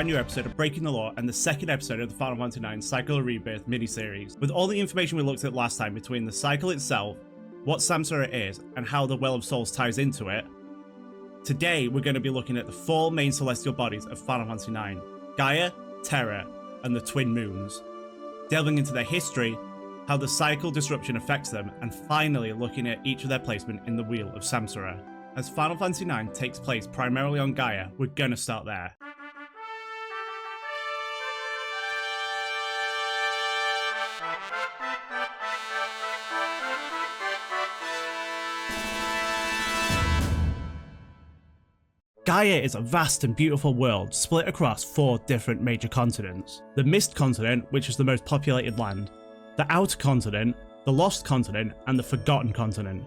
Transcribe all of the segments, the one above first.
new episode of Breaking the Law and the second episode of the Final Fantasy IX Cycle of Rebirth miniseries. With all the information we looked at last time between the cycle itself, what Samsara is, and how the Well of Souls ties into it, today we're going to be looking at the four main celestial bodies of Final Fantasy IX, Gaia, Terra, and the Twin Moons. Delving into their history, how the cycle disruption affects them, and finally looking at each of their placement in the Wheel of Samsara. As Final Fantasy IX takes place primarily on Gaia, we're gonna start there. Gaia is a vast and beautiful world split across four different major continents. The Mist Continent, which is the most populated land, the Outer Continent, the Lost Continent, and the Forgotten Continent.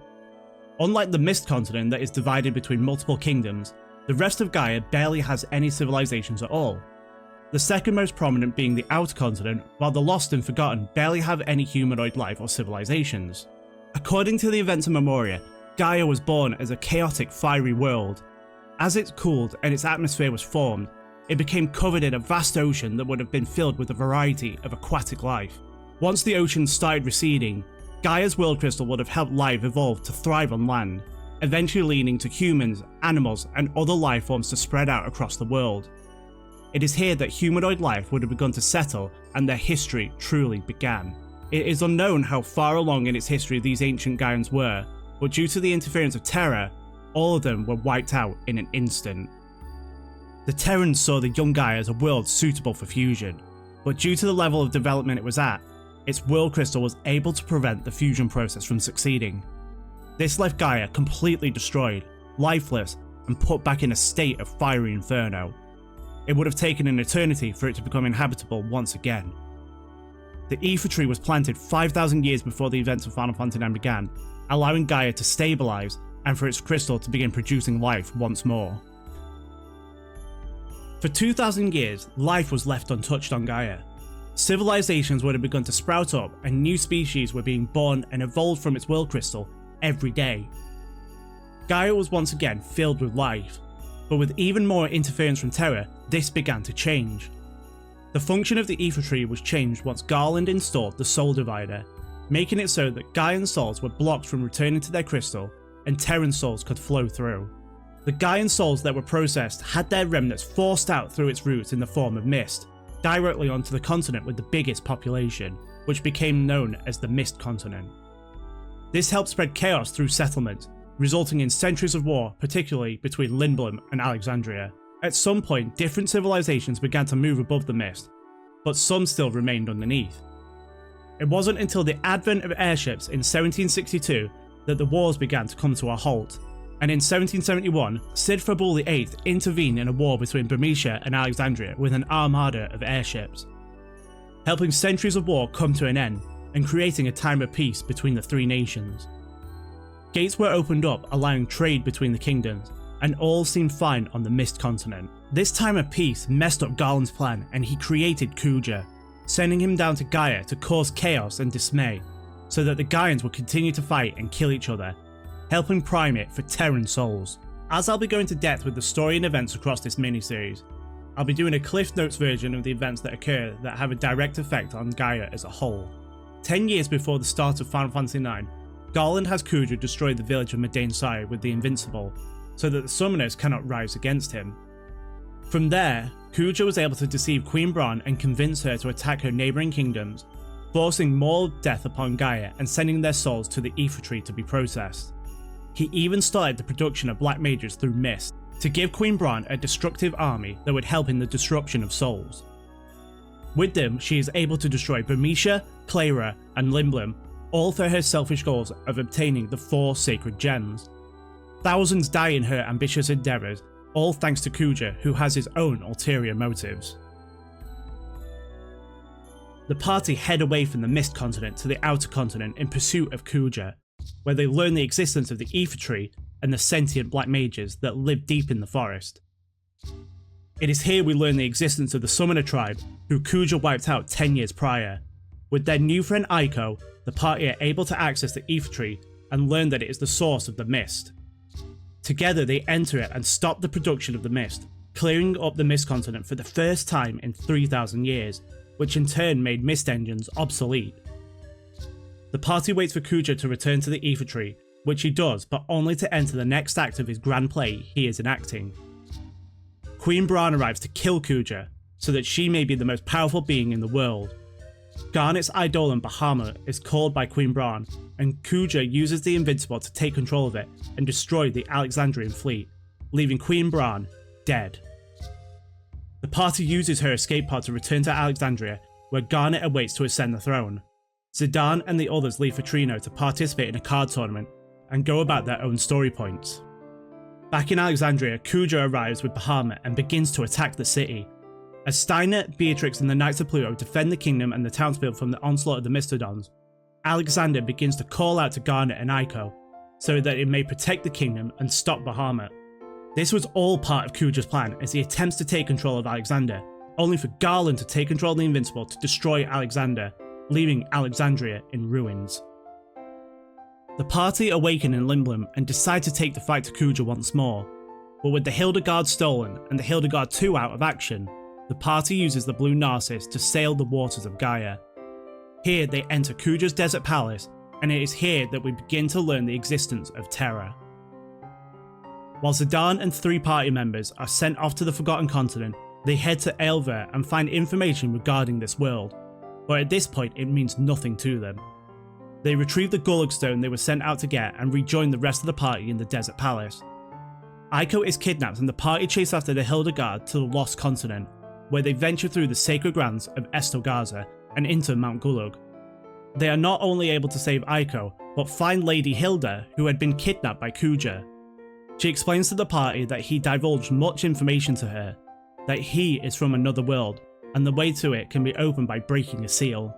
Unlike the Mist Continent that is divided between multiple kingdoms, the rest of Gaia barely has any civilizations at all. The second most prominent being the Outer Continent, while the Lost and Forgotten barely have any humanoid life or civilizations. According to the events of Memoria, Gaia was born as a chaotic, fiery world. As it cooled and its atmosphere was formed, it became covered in a vast ocean that would have been filled with a variety of aquatic life. Once the ocean started receding, Gaia's world crystal would have helped life evolve to thrive on land, eventually leading to humans, animals, and other life forms to spread out across the world. It is here that humanoid life would have begun to settle and their history truly began. It is unknown how far along in its history these ancient Gaians were, but due to the interference of Terra, all of them were wiped out in an instant. The Terrans saw the young Gaia as a world suitable for fusion, but due to the level of development it was at, its world crystal was able to prevent the fusion process from succeeding. This left Gaia completely destroyed, lifeless, and put back in a state of fiery inferno. It would have taken an eternity for it to become inhabitable once again. The Iifa Tree was planted 5,000 years before the events of Final Fantasy IX began, allowing Gaia to stabilize and for its crystal to begin producing life once more. For 2,000 years, life was left untouched on Gaia. Civilizations would have begun to sprout up and new species were being born and evolved from its world crystal every day. Gaia was once again filled with life, but with even more interference from Terra, this began to change. The function of the Iifa Tree was changed once Garland installed the Soul Divider, making it so that Gaian souls were blocked from returning to their crystal and Terran souls could flow through. The Gaian souls that were processed had their remnants forced out through its roots in the form of mist, directly onto the continent with the biggest population, which became known as the Mist Continent. This helped spread chaos through settlements, resulting in centuries of war, particularly between Lindblum and Alexandria. At some point, different civilizations began to move above the mist, but some still remained underneath. It wasn't until the advent of airships in 1762 that the wars began to come to a halt, and in 1771, Cid Fabul VIII intervened in a war between Bermesia and Alexandria with an armada of airships, helping centuries of war come to an end and creating a time of peace between the three nations. Gates were opened up, allowing trade between the kingdoms, and all seemed fine on the Mist Continent. This time of peace messed up Garland's plan and he created Kuja, sending him down to Gaia to cause chaos and dismay, so that the Gaians would continue to fight and kill each other, helping prime it for Terran souls. As I'll be going to depth with the story and events across this miniseries, I'll be doing a Cliff Notes version of the events that occur that have a direct effect on Gaia as a whole. 10 years before the start of Final Fantasy IX, Garland has Kuja destroy the village of Madain Sai with the Invincible, so that the summoners cannot rise against him. From there, Kuja was able to deceive Queen Bran and convince her to attack her neighbouring kingdoms, forcing more death upon Gaia and sending their souls to the Iifa Tree to be processed. He even started the production of black mages through mist, to give Queen Bran a destructive army that would help in the disruption of souls. With them, she is able to destroy Bermesia, Clara, and Lindblum, all for her selfish goals of obtaining the 4 sacred gems. Thousands die in her ambitious endeavours, all thanks to Kuja, who has his own ulterior motives. The party head away from the Mist Continent to the Outer Continent in pursuit of Kuja, where they learn the existence of the Iifa Tree and the sentient black mages that live deep in the forest. It is here we learn the existence of the Summoner tribe, who Kuja wiped out 10 years prior. With their new friend Aiko, the party are able to access the Iifa Tree and learn that it is the source of the mist. Together they enter it and stop the production of the mist, clearing up the Mist Continent for the first time in 3,000 years, which in turn made mist engines obsolete. The party waits for Kuja to return to the Iifa Tree, which he does, but only to enter the next act of his grand play he is enacting. Queen Bran arrives to kill Kuja, so that she may be the most powerful being in the world. Garnet's Eidolon Bahamut is called by Queen Bran, and Kuja uses the Invincible to take control of it and destroy the Alexandrian fleet, leaving Queen Bran dead. The party uses her escape pod to return to Alexandria, where Garnet awaits to ascend the throne. Zidane and the others leave for Trino to participate in a card tournament and go about their own story points. Back in Alexandria, Kuja arrives with Bahamut and begins to attack the city. As Steiner, Beatrix and the Knights of Pluto defend the kingdom and the townspeople from the onslaught of the Mistodons, Alexander begins to call out to Garnet and Aiko, so that it may protect the kingdom and stop Bahamut. This was all part of Kuja's plan as he attempts to take control of Alexander, only for Garland to take control of the Invincible to destroy Alexander, leaving Alexandria in ruins. The party awaken in Limblum and decide to take the fight to Kuja once more, but with the Hildegard stolen and the Hildegard 2 out of action, the party uses the Blue Narcissus to sail the waters of Gaia. Here they enter Kuja's desert palace, and it is here that we begin to learn the existence of Terra. While Zidane and 3 party members are sent off to the Forgotten Continent, they head to Aelver and find information regarding this world, but at this point it means nothing to them. They retrieve the Gulag Stone they were sent out to get and rejoin the rest of the party in the desert palace. Aiko is kidnapped and the party chase after the Hildegard to the Lost Continent, where they venture through the sacred grounds of Estogaza and into Mount Gulag. They are not only able to save Aiko, but find Lady Hilda, who had been kidnapped by Kuja. She explains to the party that he divulged much information to her, that he is from another world, and the way to it can be opened by breaking a seal.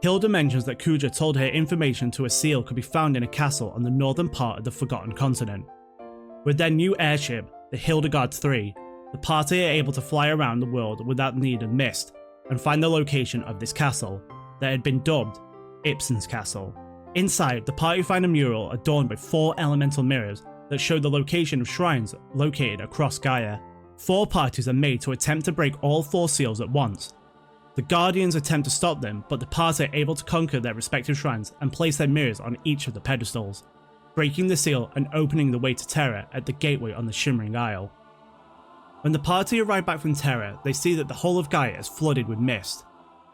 Hilda mentions that Kuja told her information to a seal could be found in a castle on the northern part of the Forgotten Continent. With their new airship, the Hildegard 3, the party are able to fly around the world without need of mist, and find the location of this castle, that had been dubbed Ibsen's Castle. Inside, the party find a mural adorned with 4 elemental mirrors that show the location of shrines located across Gaia. 4 parties are made to attempt to break all 4 seals at once. The Guardians attempt to stop them, but the party are able to conquer their respective shrines and place their mirrors on each of the pedestals, breaking the seal and opening the way to Terra at the gateway on the Shimmering Isle. When the party arrive back from Terra, they see that the whole of Gaia is flooded with mist.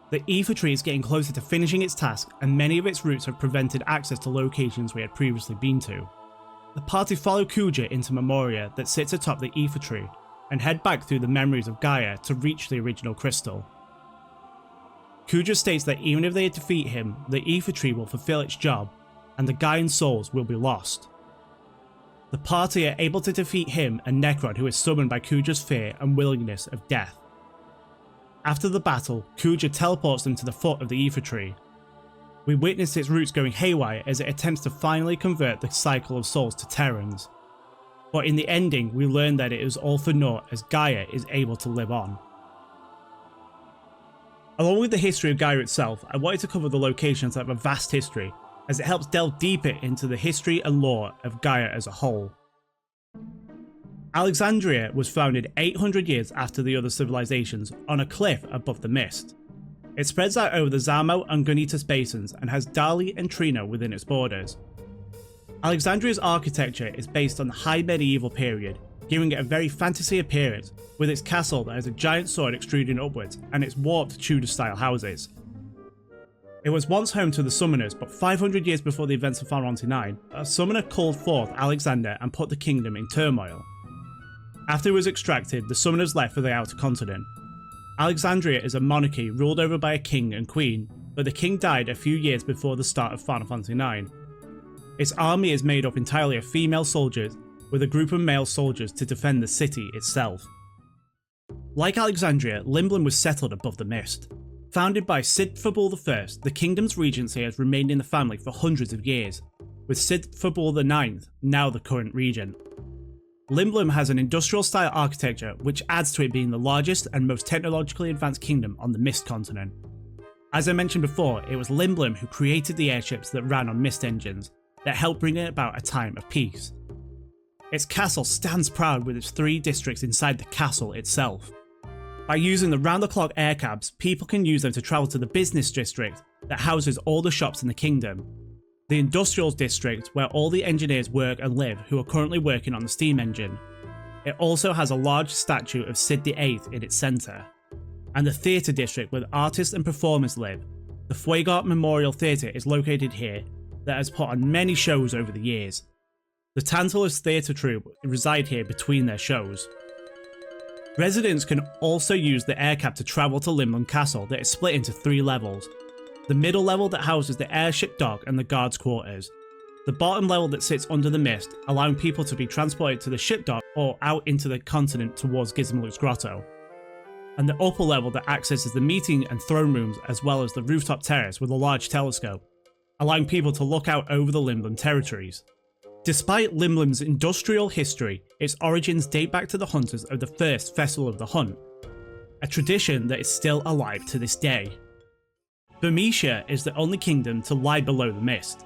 The Iifa Tree is getting closer to finishing its task, and many of its roots have prevented access to locations we had previously been to. The party follow Kuja into Memoria that sits atop the Iifa Tree, and head back through the memories of Gaia to reach the original crystal. Kuja states that even if they defeat him, the Iifa Tree will fulfill its job, and the Gaian souls will be lost. The party are able to defeat him and Necron, who is summoned by Kuja's fear and willingness of death. After the battle, Kuja teleports them to the foot of the Iifa Tree. We witness its roots going haywire as it attempts to finally convert the cycle of souls to Terrans. But in the ending, we learn that it is all for naught as Gaia is able to live on. Along with the history of Gaia itself, I wanted to cover the locations that have a vast history, as it helps delve deeper into the history and lore of Gaia as a whole. Alexandria was founded 800 years after the other civilizations on a cliff above the mist. It spreads out over the Zamo and Gonitas basins and has Dali and Trino within its borders. Alexandria's architecture is based on the high medieval period, giving it a very fantasy appearance, with its castle that has a giant sword extruding upwards and its warped Tudor style houses. It was once home to the Summoners, but 500 years before the events of Final Fantasy IX, a summoner called forth Alexander and put the kingdom in turmoil. After he was extracted, the Summoners left for the Outer Continent. Alexandria is a monarchy ruled over by a king and queen, but the king died a few years before the start of Final Fantasy IX. Its army is made up entirely of female soldiers, with a group of male soldiers to defend the city itself. Like Alexandria, Limblum was settled above the mist. Founded by Sid Fabul I, the kingdom's regency has remained in the family for hundreds of years, with Sid Fabul IX now the current regent. Limblum has an industrial style architecture which adds to it being the largest and most technologically advanced kingdom on the Mist Continent. As I mentioned before, it was Limblum who created the airships that ran on mist engines that helped bring about a time of peace. Its castle stands proud with its 3 districts inside the castle itself. By using the round-the-clock air cabs, people can use them to travel to the business district that houses all the shops in the kingdom, the industrial district where all the engineers work and live who are currently working on the steam engine. It also has a large statue of Sid VIII in its centre, and the theatre district where artists and performers live. The Fuegart Memorial Theatre is located here that has put on many shows over the years. The Tantalus Theatre Troupe reside here between their shows. Residents can also use the air cab to travel to Limblum Castle that is split into 3 levels. The middle level that houses the airship dock and the guards quarters. The bottom level that sits under the mist, allowing people to be transported to the ship dock or out into the continent towards Gizmalu's grotto. And the upper level that accesses the meeting and throne rooms as well as the rooftop terrace with a large telescope, allowing people to look out over the Limblum territories. Despite Limblum's industrial history, its origins date back to the hunters of the first Festival of the Hunt, a tradition that is still alive to this day. Bermesia is the only kingdom to lie below the mist.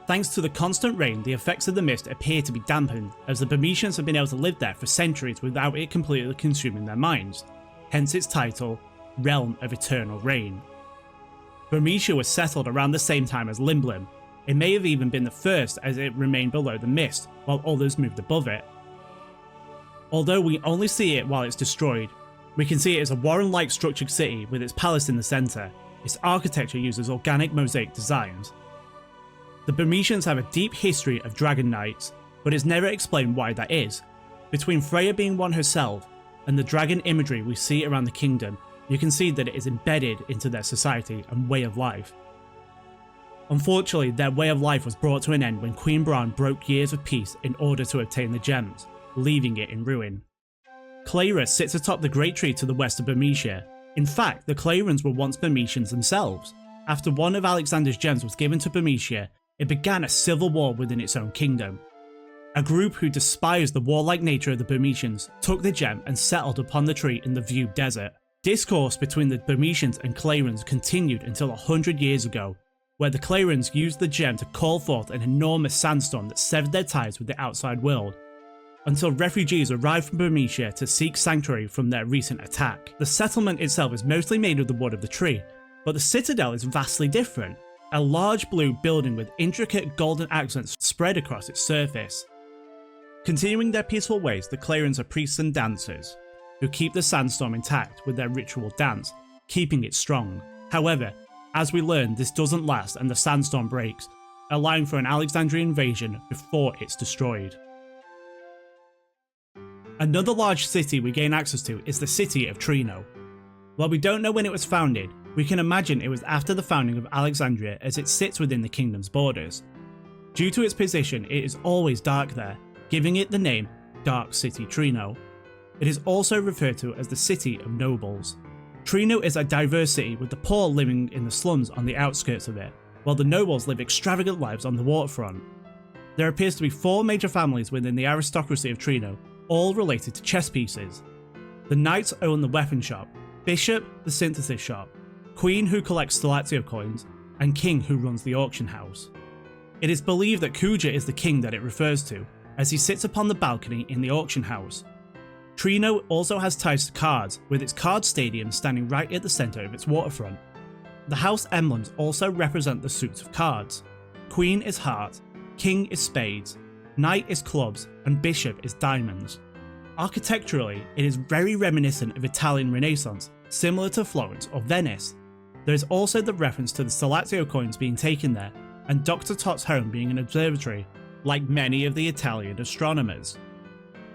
Thanks to the constant rain, the effects of the mist appear to be dampened, as the Bermesians have been able to live there for centuries without it completely consuming their minds, hence its title, Realm of Eternal Rain. Bermesia was settled around the same time as Limblum. It may have even been the first as it remained below the mist, while others moved above it. Although we only see it while it's destroyed, we can see it as a warren-like structured city with its palace in the centre. Its architecture uses organic mosaic designs. The Bermesians have a deep history of dragon knights, but it's never explained why that is. Between Freya being one herself, and the dragon imagery we see around the kingdom, you can see that it is embedded into their society and way of life. Unfortunately, their way of life was brought to an end when Queen Bran broke years of peace in order to obtain the gems, leaving it in ruin. Clara sits atop the Great Tree to the west of Bermesia. In fact, the Clarans were once Bermesians themselves. After one of Alexander's gems was given to Bermesia, it began a civil war within its own kingdom. A group who despised the warlike nature of the Bermesians took the gem and settled upon the tree in the View Desert. Discourse between the Bermesians and Clarans continued until 100 years ago, where the Clarans used the gem to call forth an enormous sandstorm that severed their ties with the outside world, until refugees arrived from Bermesia to seek sanctuary from their recent attack. The settlement itself is mostly made of the wood of the tree, but the citadel is vastly different, a large blue building with intricate golden accents spread across its surface. Continuing their peaceful ways, the Clarans are priests and dancers, who keep the sandstorm intact with their ritual dance, keeping it strong. However, as we learn, this doesn't last and the sandstorm breaks, allowing for an Alexandrian invasion before it's destroyed. Another large city we gain access to is the city of Trino. While we don't know when it was founded, we can imagine it was after the founding of Alexandria as it sits within the kingdom's borders. Due to its position, it is always dark there, giving it the name Dark City Trino. It is also referred to as the City of Nobles. Trino is a diverse city with the poor living in the slums on the outskirts of it, while the nobles live extravagant lives on the waterfront. There appears to be 4 major families within the aristocracy of Trino, all related to chess pieces. The knights own the weapon shop, bishop the synthesis shop, queen who collects Stelatio coins, and king who runs the auction house. It is believed that Kuja is the king that it refers to, as he sits upon the balcony in the auction house. Trino also has ties to cards, with its card stadium standing right at the centre of its waterfront. The house emblems also represent the suits of cards. Queen is heart, king is spades, knight is clubs, and bishop is diamonds. Architecturally, it is very reminiscent of Italian Renaissance, similar to Florence or Venice. There is also the reference to the Stelatio coins being taken there, and Dr. Tot's home being an observatory, like many of the Italian astronomers.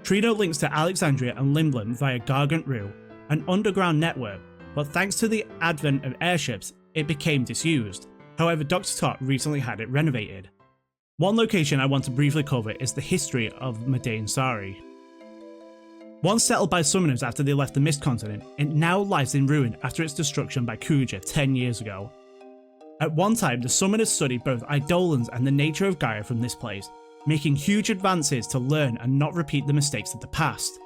Trino links to Alexandria and Limblum via Gargant Rue, an underground network, but thanks to the advent of airships, it became disused. However, Dr. Tot recently had it renovated. One location I want to briefly cover is the history of Madain Sari. Once settled by summoners after they left the Mist Continent, it now lies in ruin after its destruction by Kuja 10 years ago. At one time, the summoners studied both Eidolons and the nature of Gaia from this place, making huge advances to learn and not repeat the mistakes of the past.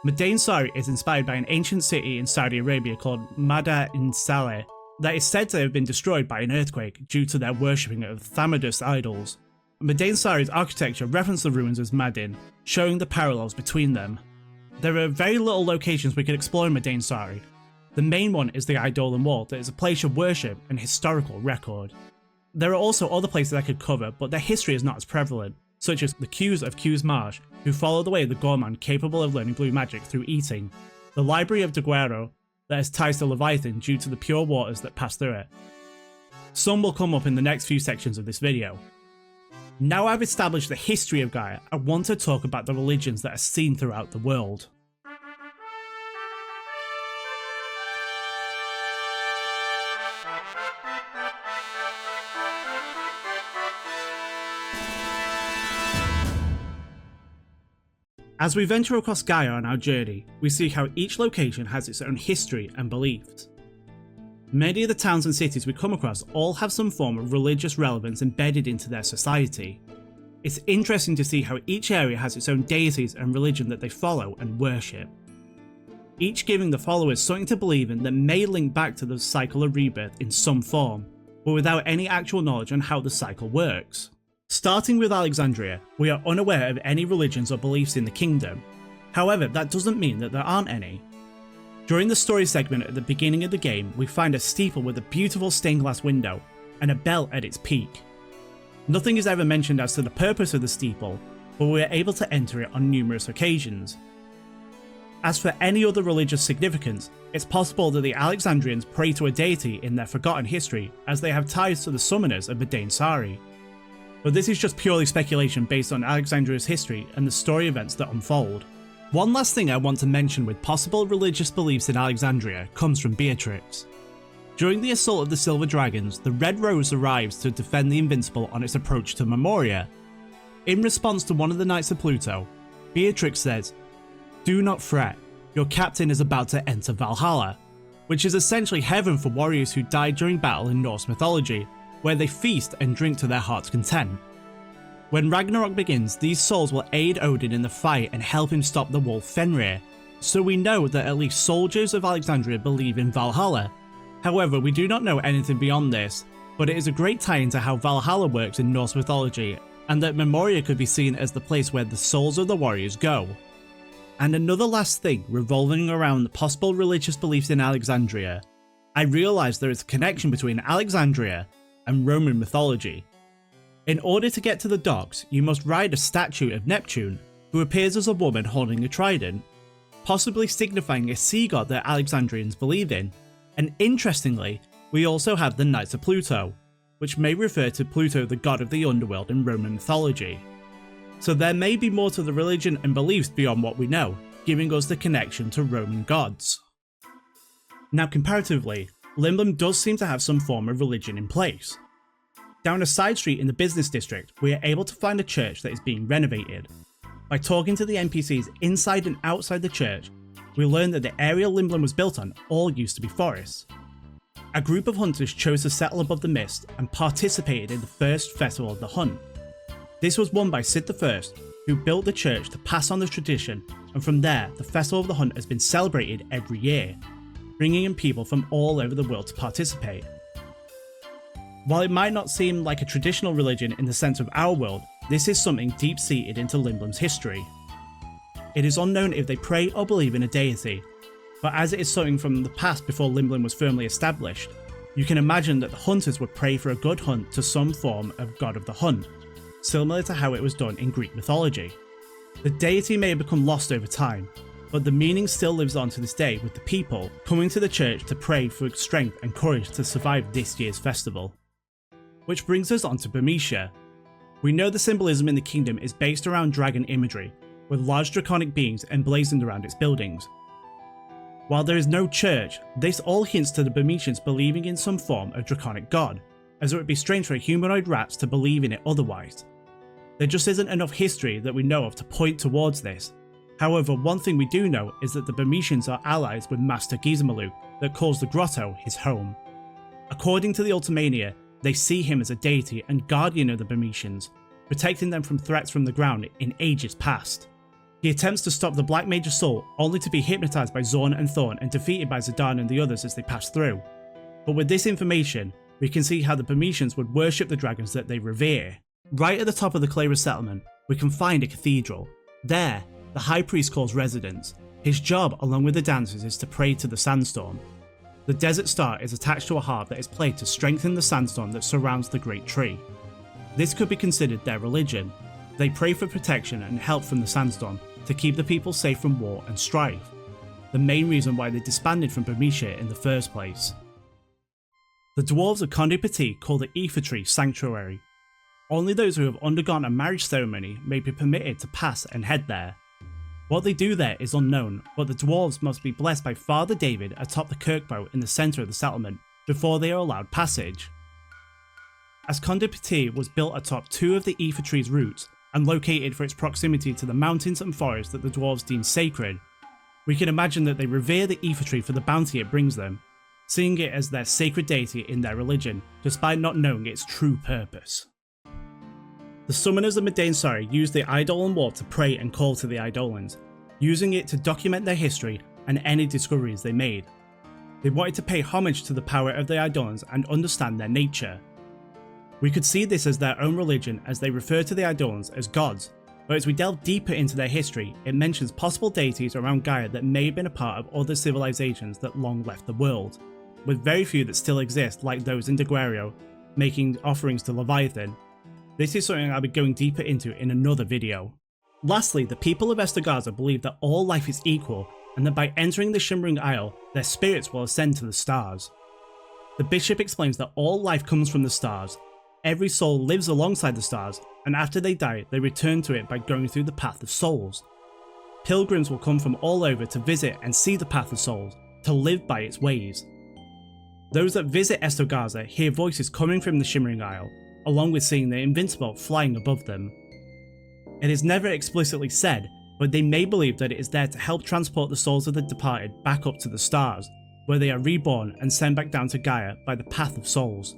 Madain Sari is inspired by an ancient city in Saudi Arabia called Madain Saleh that is said to have been destroyed by an earthquake due to their worshipping of Thamudist idols. Madain Sari's architecture referenced the ruins as Madin, showing the parallels between them. There are very little locations we could explore in Madain Sari. The main one is the Eidolon Wall that is a place of worship and historical record. There are also other places I could cover, but their history is not as prevalent, such as the Qs of Q's Marsh, who follow the way of the Gorman capable of learning blue magic through eating, the Library of Deguero that has ties to Leviathan due to the pure waters that pass through it. Some will come up in the next few sections of this video. Now I've established the history of Gaia, I want to talk about the religions that are seen throughout the world. As we venture across Gaia on our journey, we see how each location has its own history and beliefs. Many of the towns and cities we come across all have some form of religious relevance embedded into their society. It's interesting to see how each area has its own deities and religion that they follow and worship, each giving the followers something to believe in that may link back to the cycle of rebirth in some form, but without any actual knowledge on how the cycle works. Starting with Alexandria, we are unaware of any religions or beliefs in the kingdom. However, that doesn't mean that there aren't any. During the story segment at the beginning of the game, we find a steeple with a beautiful stained glass window, and a bell at its peak. Nothing is ever mentioned as to the purpose of the steeple, but we are able to enter it on numerous occasions. As for any other religious significance, it's possible that the Alexandrians pray to a deity in their forgotten history, as they have ties to the summoners of Madain Sari. But this is just purely speculation based on Alexandria's history and the story events that unfold. One last thing I want to mention with possible religious beliefs in Alexandria comes from Beatrix. During the assault of the Silver Dragons, the Red Rose arrives to defend the Invincible on its approach to Memoria. In response to one of the Knights of Pluto, Beatrix says, "Do not fret, your captain is about to enter Valhalla," which is essentially heaven for warriors who died during battle in Norse mythology, where they feast and drink to their heart's content. When Ragnarok begins, these souls will aid Odin in the fight and help him stop the wolf Fenrir, so we know that at least soldiers of Alexandria believe in Valhalla. However, we do not know anything beyond this, but it is a great tie into how Valhalla works in Norse mythology, and that Memoria could be seen as the place where the souls of the warriors go. And another last thing revolving around the possible religious beliefs in Alexandria, I realised there is a connection between Alexandria and Roman mythology. In order to get to the docks, you must ride a statue of Neptune, who appears as a woman holding a trident, possibly signifying a sea god that Alexandrians believe in. And interestingly, we also have the Knights of Pluto, which may refer to Pluto, the god of the underworld in Roman mythology. So there may be more to the religion and beliefs beyond what we know, giving us the connection to Roman gods. Now comparatively, Lindblum does seem to have some form of religion in place. Down a side street in the business district, we are able to find a church that is being renovated. By talking to the NPCs inside and outside the church, we learn that the area Lindblum was built on all used to be forests. A group of hunters chose to settle above the mist and participated in the first festival of the hunt. This was won by Sid I, who built the church to pass on the tradition, and from there the festival of the hunt has been celebrated every year, bringing in people from all over the world to participate. While it might not seem like a traditional religion in the sense of our world, this is something deep-seated into Lindblum's history. It is unknown if they pray or believe in a deity, but as it is something from the past before Lindblum was firmly established, you can imagine that the hunters would pray for a good hunt to some form of god of the hunt, similar to how it was done in Greek mythology. The deity may have become lost over time, but the meaning still lives on to this day, with the people coming to the church to pray for strength and courage to survive this year's festival. Which brings us on to Bermesia. We know the symbolism in the kingdom is based around dragon imagery, with large draconic beings emblazoned around its buildings. While there is no church, this all hints to the Bermesians believing in some form of draconic god, as it would be strange for humanoid rats to believe in it otherwise. There just isn't enough history that we know of to point towards this. However, one thing we do know is that the Bermesians are allies with Master Gizmalu that calls the grotto his home. According to the Ultimania, they see him as a deity and guardian of the Bermesians, protecting them from threats from the ground in ages past. He attempts to stop the Black Mage assault, only to be hypnotized by Zorn and Thorn and defeated by Zidane and the others as they pass through. But with this information, we can see how the Bermesians would worship the dragons that they revere. Right at the top of the Clayra settlement, we can find a cathedral. There, the High Priest calls residence. His job, along with the dancers, is to pray to the sandstorm. The desert star is attached to a harp that is played to strengthen the sandstorm that surrounds the great tree. This could be considered their religion. They pray for protection and help from the sandstorm to keep the people safe from war and strife. The main reason why they disbanded from Bermesia in the first place. The dwarves of Ch.2 call the Iifa Trees sanctuary. Only those who have undergone a marriage ceremony may be permitted to pass and head there. What they do there is unknown, but the dwarves must be blessed by Father David atop the kirkbow in the centre of the settlement before they are allowed passage. As Ch.2 was built atop two of the Iifa Trees' roots and located for its proximity to the mountains and forests that the dwarves deem sacred, we can imagine that they revere the Iifa Tree for the bounty it brings them, seeing it as their sacred deity in their religion, despite not knowing its true purpose. The summoners of Madain used the Eidolon Wall to pray and call to the Eidolons, using it to document their history and any discoveries they made. They wanted to pay homage to the power of the Eidolons and understand their nature. We could see this as their own religion, as they refer to the Eidolons as gods, but as we delve deeper into their history, it mentions possible deities around Gaia that may have been a part of other civilizations that long left the world, with very few that still exist, like those in Deguario, making offerings to Leviathan. This is something I'll be going deeper into in another video. Lastly, the people of Estergaza believe that all life is equal, and that by entering the Shimmering Isle, their spirits will ascend to the stars. The bishop explains that all life comes from the stars. Every soul lives alongside the stars, and after they die, they return to it by going through the Path of Souls. Pilgrims will come from all over to visit and see the Path of Souls, to live by its ways. Those that visit Estergaza hear voices coming from the Shimmering Isle, along with seeing the Invincible flying above them. It is never explicitly said, but they may believe that it is there to help transport the souls of the departed back up to the stars, where they are reborn and sent back down to Gaia by the Path of Souls.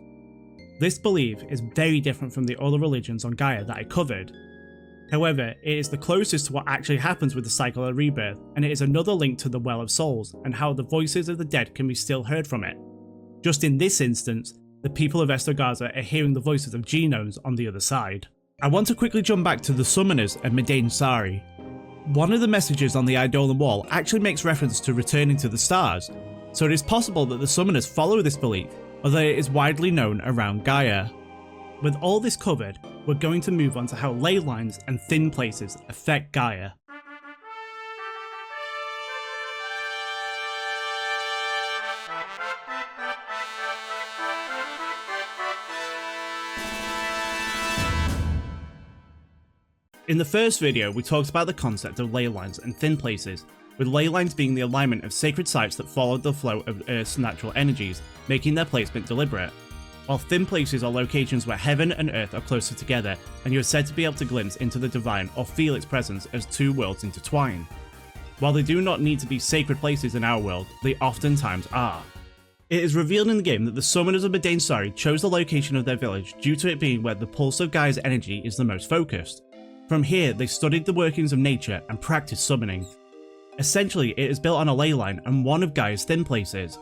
This belief is very different from the other religions on Gaia that I covered. However, it is the closest to what actually happens with the cycle of rebirth, and it is another link to the Well of Souls and how the voices of the dead can be still heard from it. Just in this instance, the people of Estergaza are hearing the voices of genomes on the other side. I want to quickly jump back to the summoners of Madain. One of the messages on the Eidolon Wall actually makes reference to returning to the stars, so it is possible that the summoners follow this belief, although it is widely known around Gaia. With all this covered, we're going to move on to how ley lines and thin places affect Gaia. In the first video, we talked about the concept of ley lines and thin places, with ley lines being the alignment of sacred sites that followed the flow of Earth's natural energies, making their placement deliberate, while thin places are locations where heaven and earth are closer together, and you are said to be able to glimpse into the divine or feel its presence as two worlds intertwine. While they do not need to be sacred places in our world, they oftentimes are. It is revealed in the game that the summoners of Madain chose the location of their village due to it being where the pulse of Gaia's energy is the most focused. From here, they studied the workings of nature and practiced summoning. Essentially, it is built on a ley line and one of Gaia's thin places.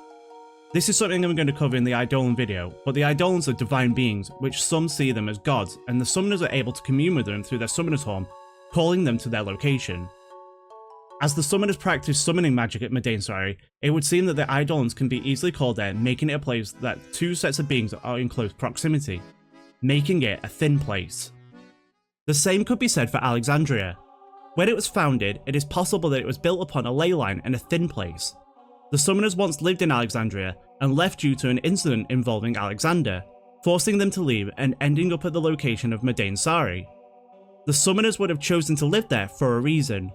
This is something I'm going to cover in the Eidolon video, but the Eidolons are divine beings, which some see them as gods, and the summoners are able to commune with them through their summoner's horn, calling them to their location. As the summoners practice summoning magic at Madain, it would seem that the Eidolons can be easily called there, making it a place that two sets of beings are in close proximity, making it a thin place. The same could be said for Alexandria. When it was founded, it is possible that it was built upon a ley line and a thin place. The summoners once lived in Alexandria and left due to an incident involving Alexander, forcing them to leave and ending up at the location of Madain. The summoners would have chosen to live there for a reason.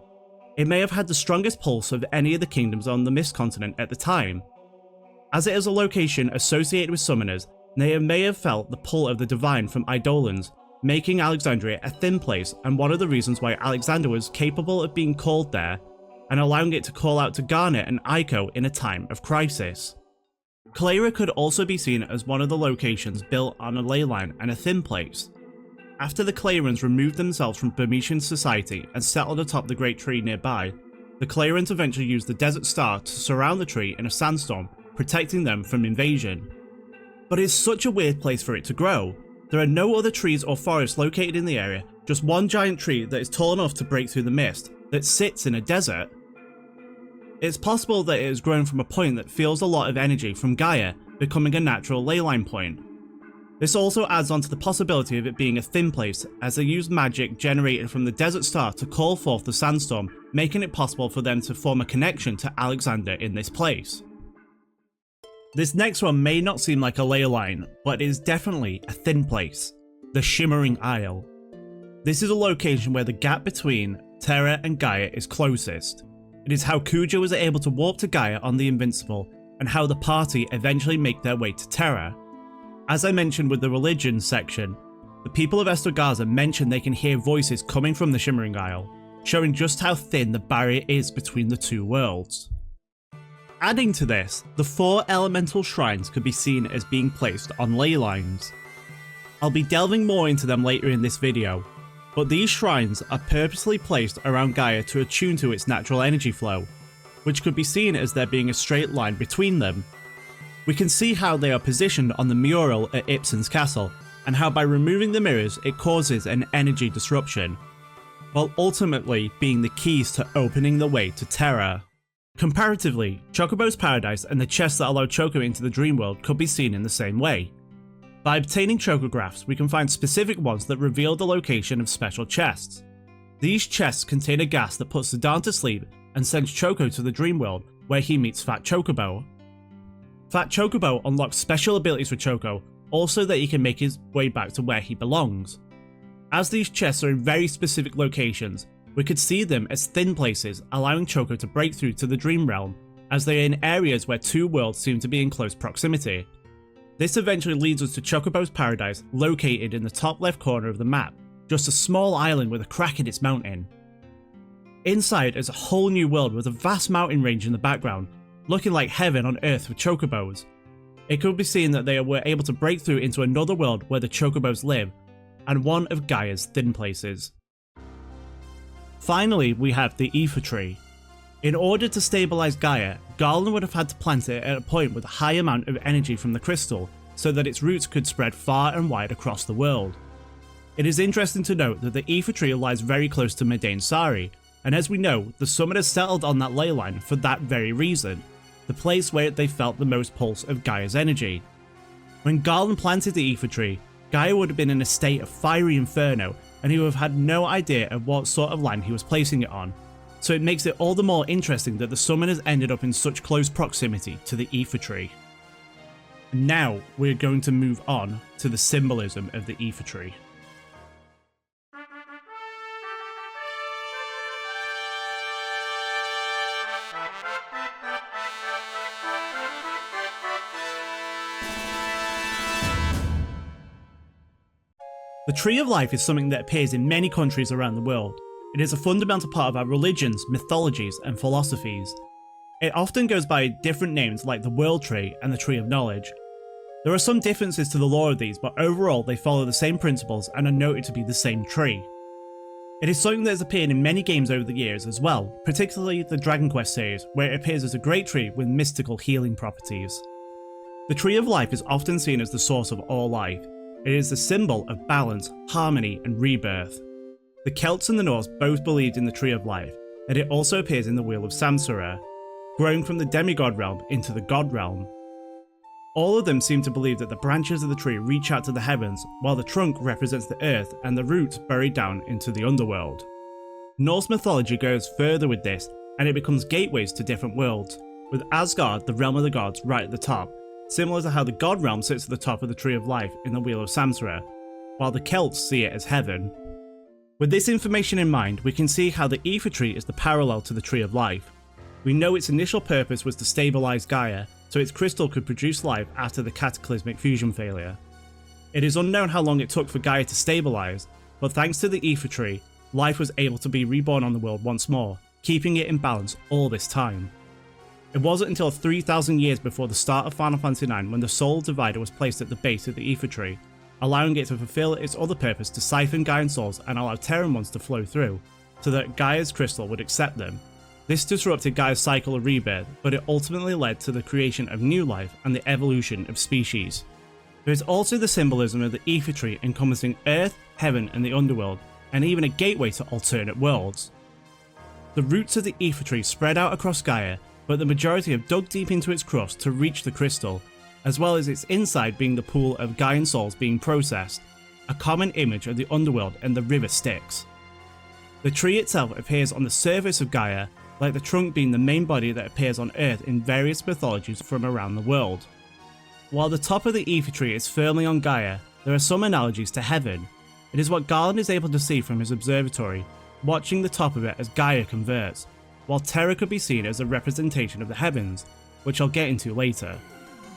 It may have had the strongest pulse of any of the kingdoms on the Mist Continent at the time. As it is a location associated with summoners, they may have felt the pull of the divine from Eidolons, making Alexandria a thin place, and one of the reasons why Alexander was capable of being called there, and allowing it to call out to Garnet and Ico in a time of crisis. Clayra could also be seen as one of the locations built on a ley line and a thin place. After the Clayrans removed themselves from Bermesian society and settled atop the great tree nearby, the Clayrans eventually used the desert star to surround the tree in a sandstorm, protecting them from invasion. But it's such a weird place for it to grow. There are no other trees or forests located in the area, just one giant tree that is tall enough to break through the mist, that sits in a desert. It's possible that it has grown from a point that feels a lot of energy from Gaia, becoming a natural ley line point. This also adds on to the possibility of it being a thin place, as they use magic generated from the desert star to call forth the sandstorm, making it possible for them to form a connection to Alexander in this place. This next one may not seem like a ley line, but it is definitely a thin place, the Shimmering Isle. This is a location where the gap between Terra and Gaia is closest. It is how Cujo was able to warp to Gaia on the Invincible, and how the party eventually make their way to Terra. As I mentioned with the religion section, the people of Estorgaza mention they can hear voices coming from the Shimmering Isle, showing just how thin the barrier is between the two worlds. Adding to this, the 4 elemental shrines could be seen as being placed on ley lines. I'll be delving more into them later in this video, but these shrines are purposely placed around Gaia to attune to its natural energy flow, which could be seen as there being a straight line between them. We can see how they are positioned on the mural at Ibsen's castle, and how by removing the mirrors it causes an energy disruption, while ultimately being the keys to opening the way to Terra. Comparatively, Chocobo's Paradise and the chests that allow Choco into the dream world could be seen in the same way. By obtaining chocographs, we can find specific ones that reveal the location of special chests. These chests contain a gas that puts Zidane to sleep and sends Choco to the dream world, where he meets Fat Chocobo. Fat Chocobo unlocks special abilities for Choco, also that he can make his way back to where he belongs. As these chests are in very specific locations, we could see them as thin places, allowing Choco to break through to the dream realm, as they are in areas where 2 worlds seem to be in close proximity. This eventually leads us to Chocobo's Paradise, located in the top left corner of the map, just a small island with a crack in its mountain. Inside is a whole new world with a vast mountain range in the background, looking like heaven on earth for Chocobos. It could be seen that they were able to break through into another world where the Chocobos live, and one of Gaia's thin places. Finally, we have the Iifa Tree. In order to stabilize Gaia, Garland would have had to plant it at a point with a high amount of energy from the crystal, so that its roots could spread far and wide across the world. It is interesting to note that the Iifa Tree lies very close to Madain Sari, and as we know, the summoners settled on that ley line for that very reason, the place where they felt the most pulse of Gaia's energy. When Garland planted the Iifa Tree, Gaia would have been in a state of fiery inferno, and he would have had no idea of what sort of land he was placing it on, so it makes it all the more interesting that the summoners ended up in such close proximity to the Iifa Tree. Now we're going to move on to the symbolism of the Iifa Tree. The Tree of Life is something that appears in many countries around the world. It is a fundamental part of our religions, mythologies, and philosophies. It often goes by different names like the World Tree and the Tree of Knowledge. There are some differences to the lore of these, but overall they follow the same principles and are noted to be the same tree. It is something that has appeared in many games over the years as well, particularly the Dragon Quest series, where it appears as a great tree with mystical healing properties. The Tree of Life is often seen as the source of all life. It is the symbol of balance, harmony, and rebirth. The Celts and the Norse both believed in the Tree of Life, and it also appears in the Wheel of Samsara, growing from the demigod realm into the god realm. All of them seem to believe that the branches of the tree reach out to the heavens, while the trunk represents the earth and the roots bury down into the underworld. Norse mythology goes further with this, and it becomes gateways to different worlds, with Asgard, the realm of the gods, right at the top, similar to how the god realm sits at the top of the Tree of Life in the Wheel of Samsara, while the Celts see it as heaven. With this information in mind, we can see how the Iifa Tree is the parallel to the Tree of Life. We know its initial purpose was to stabilize Gaia, so its crystal could produce life after the cataclysmic fusion failure. It is unknown how long it took for Gaia to stabilize, but thanks to the Iifa Tree, life was able to be reborn on the world once more, keeping it in balance all this time. It wasn't until 3,000 years before the start of Final Fantasy IX when the Soul Divider was placed at the base of the Iifa Tree, allowing it to fulfill its other purpose to siphon Gaian souls and allow Terran ones to flow through, so that Gaia's crystal would accept them. This disrupted Gaia's cycle of rebirth, but it ultimately led to the creation of new life and the evolution of species. There is also the symbolism of the Iifa Tree encompassing Earth, Heaven and the Underworld, and even a gateway to alternate worlds. The roots of the Iifa Tree spread out across Gaia, but the majority have dug deep into its crust to reach the crystal, as well as its inside being the pool of Gaian souls being processed, a common image of the Underworld and the river Styx. The tree itself appears on the surface of Gaia, like the trunk being the main body that appears on Earth in various mythologies from around the world. While the top of the Iifa Tree is firmly on Gaia, there are some analogies to Heaven. It is what Gaian is able to see from his observatory, watching the top of it as Gaia converts, while Terra could be seen as a representation of the heavens, which I'll get into later.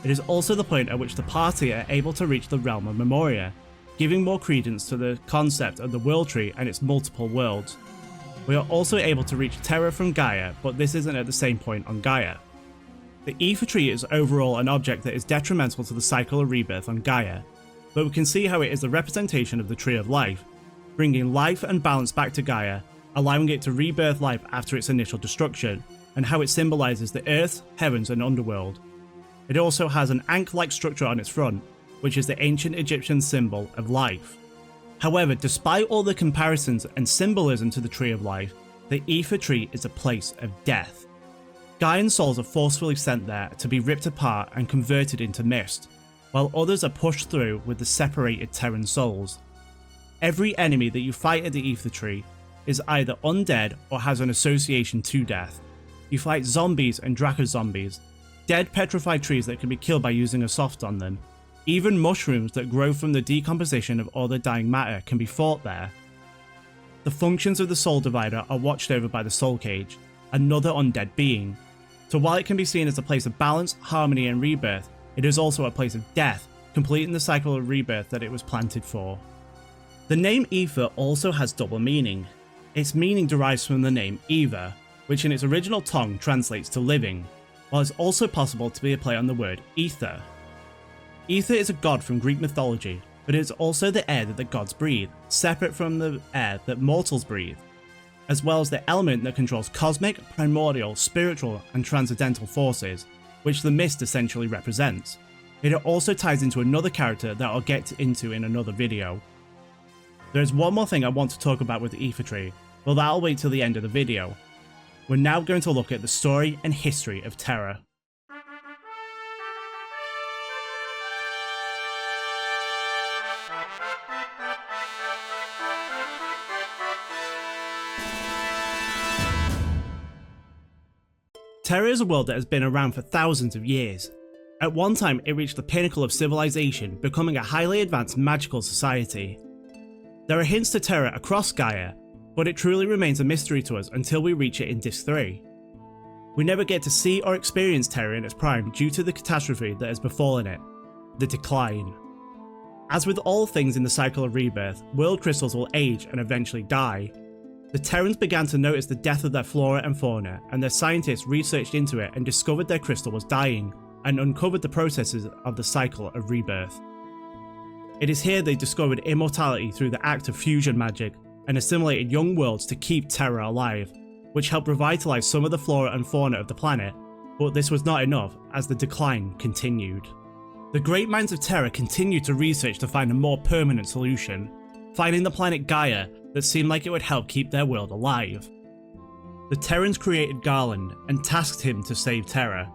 It is also the point at which the party are able to reach the realm of Memoria, giving more credence to the concept of the World Tree and its multiple worlds. We are also able to reach Terra from Gaia, but this isn't at the same point on Gaia. The Iifa Tree is overall an object that is detrimental to the cycle of rebirth on Gaia, but we can see how it is a representation of the Tree of Life, bringing life and balance back to Gaia, allowing it to rebirth life after its initial destruction, and how it symbolises the Earth, Heavens and Underworld. It also has an ankh-like structure on its front, which is the ancient Egyptian symbol of life. However, despite all the comparisons and symbolism to the Tree of Life, the Iifa Tree is a place of death. Gaian souls are forcefully sent there to be ripped apart and converted into mist, while others are pushed through with the separated Terran souls. Every enemy that you fight at the Iifa Tree is either undead or has an association to death. You fight zombies and Draco-zombies, dead petrified trees that can be killed by using a soft on them. Even mushrooms that grow from the decomposition of all the dying matter can be fought there. The functions of the Soul Divider are watched over by the Soul Cage, another undead being. So while it can be seen as a place of balance, harmony and rebirth, it is also a place of death, completing the cycle of rebirth that it was planted for. The name Iifa also has double meaning. Its meaning derives from the name Eva, which in its original tongue translates to living, while it's also possible to be a play on the word ether. Ether is a god from Greek mythology, but it is also the air that the gods breathe, separate from the air that mortals breathe, as well as the element that controls cosmic, primordial, spiritual and transcendental forces, which the mist essentially represents. It also ties into another character that I'll get into in another video. There is one more thing I want to talk about with the Iifa Tree, but that'll wait till the end of the video. We're now going to look at the story and history of Terra. Terra is a world that has been around for thousands of years. At one time, it reached the pinnacle of civilization, becoming a highly advanced magical society. There are hints to Terra across Gaia, but it truly remains a mystery to us until we reach it in Disc 3. We never get to see or experience Terra in its prime due to the catastrophe that has befallen it, the decline. As with all things in the cycle of rebirth, world crystals will age and eventually die. The Terrans began to notice the death of their flora and fauna, and their scientists researched into it and discovered their crystal was dying, and uncovered the processes of the cycle of rebirth. It is here they discovered immortality through the act of fusion magic, and assimilated young worlds to keep Terra alive, which helped revitalize some of the flora and fauna of the planet, but this was not enough as the decline continued. The great minds of Terra continued to research to find a more permanent solution, finding the planet Gaia that seemed like it would help keep their world alive. The Terrans created Garland and tasked him to save Terra.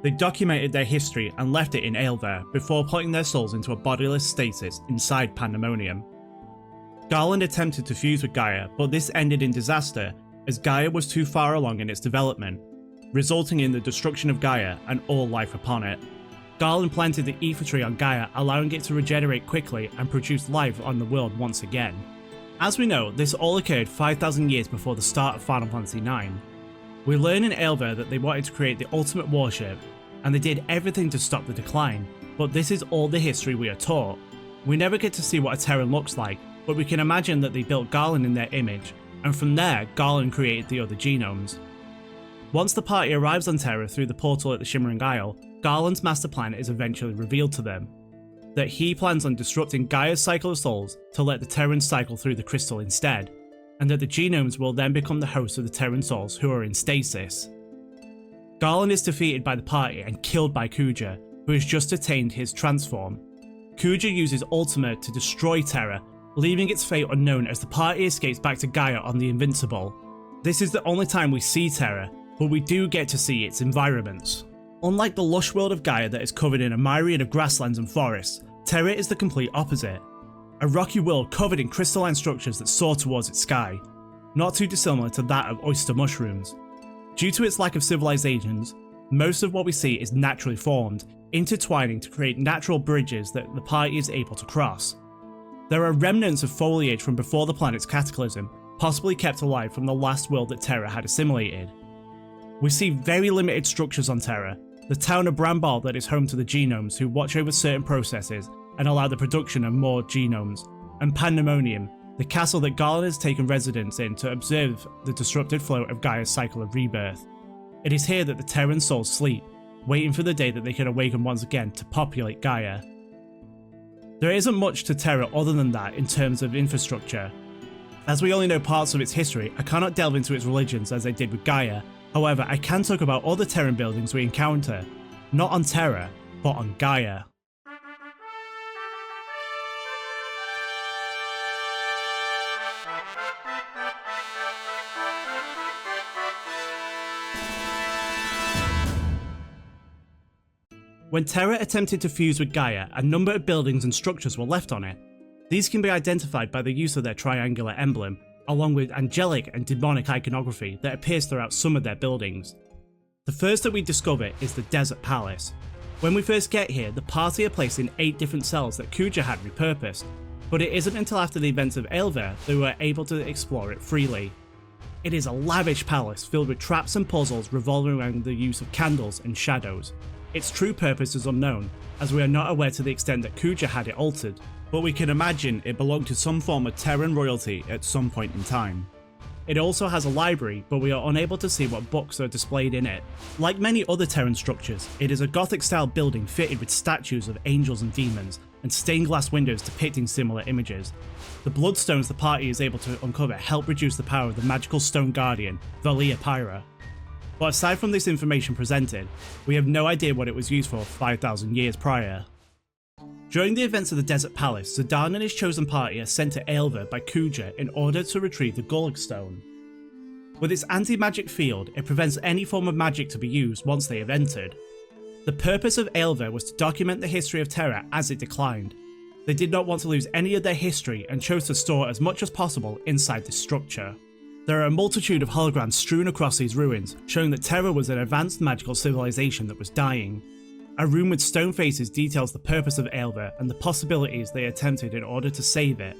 They documented their history and left it in Aelver before putting their souls into a bodiless stasis inside Pandemonium. Garland attempted to fuse with Gaia, but this ended in disaster as Gaia was too far along in its development, resulting in the destruction of Gaia and all life upon it. Garland planted the Iifa Tree on Gaia, allowing it to regenerate quickly and produce life on the world once again. As we know, this all occurred 5,000 years before the start of Final Fantasy IX. We learn in Aelver that they wanted to create the ultimate warship, and they did everything to stop the decline, but this is all the history we are taught. We never get to see what a Terran looks like, but we can imagine that they built Garland in their image, and from there Garland created the other genomes. Once the party arrives on Terra through the portal at the Shimmering Isle, Garland's master plan is eventually revealed to them. That he plans on disrupting Gaia's cycle of souls to let the Terrans cycle through the crystal instead, and that the genomes will then become the hosts of the Terran souls who are in stasis. Garland is defeated by the party and killed by Kuja, who has just attained his transform. Kuja uses Ultima to destroy Terra, leaving its fate unknown as the party escapes back to Gaia on the Invincible. This is the only time we see Terra, but we do get to see its environments. Unlike the lush world of Gaia that is covered in a myriad of grasslands and forests, Terra is the complete opposite. A rocky world covered in crystalline structures that soar towards its sky, not too dissimilar to that of oyster mushrooms. Due to its lack of civilizations, most of what we see is naturally formed, intertwining to create natural bridges that the party is able to cross. There are remnants of foliage from before the planet's cataclysm, possibly kept alive from the last world that Terra had assimilated. We see very limited structures on Terra, the town of Brambal that is home to the genomes who watch over certain processes and allow the production of more genomes, and Pandemonium, the castle that Garland has taken residence in to observe the disrupted flow of Gaia's cycle of rebirth. It is here that the Terran souls sleep, waiting for the day that they can awaken once again to populate Gaia. There isn't much to Terra other than that in terms of infrastructure. As we only know parts of its history, I cannot delve into its religions as I did with Gaia. However, I can talk about other Terran buildings we encounter, not on Terra, but on Gaia. When Terra attempted to fuse with Gaia, a number of buildings and structures were left on it. These can be identified by the use of their triangular emblem, along with angelic and demonic iconography that appears throughout some of their buildings. The first that we discover is the Desert Palace. When we first get here, the party are placed in 8 different cells that Kuja had repurposed, but it isn't until after the events of Aelver that we were able to explore it freely. It is a lavish palace filled with traps and puzzles revolving around the use of candles and shadows. Its true purpose is unknown, as we are not aware to the extent that Kuja had it altered, but we can imagine it belonged to some form of Terran royalty at some point in time. It also has a library, but we are unable to see what books are displayed in it. Like many other Terran structures, it is a Gothic-style building fitted with statues of angels and demons, and stained glass windows depicting similar images. The bloodstones the party is able to uncover help reduce the power of the magical stone guardian, Valia Pyra. But aside from this information presented, we have no idea what it was used for 5,000 years prior. During the events of the Desert Palace, Zidane and his chosen party are sent to Aelver by Kuja in order to retrieve the Gulag Stone. With its anti-magic field, it prevents any form of magic to be used once they have entered. The purpose of Aelver was to document the history of Terra as it declined. They did not want to lose any of their history and chose to store as much as possible inside this structure. There are a multitude of holograms strewn across these ruins, showing that Terra was an advanced magical civilization that was dying. A room with stone faces details the purpose of Aelver and the possibilities they attempted in order to save it,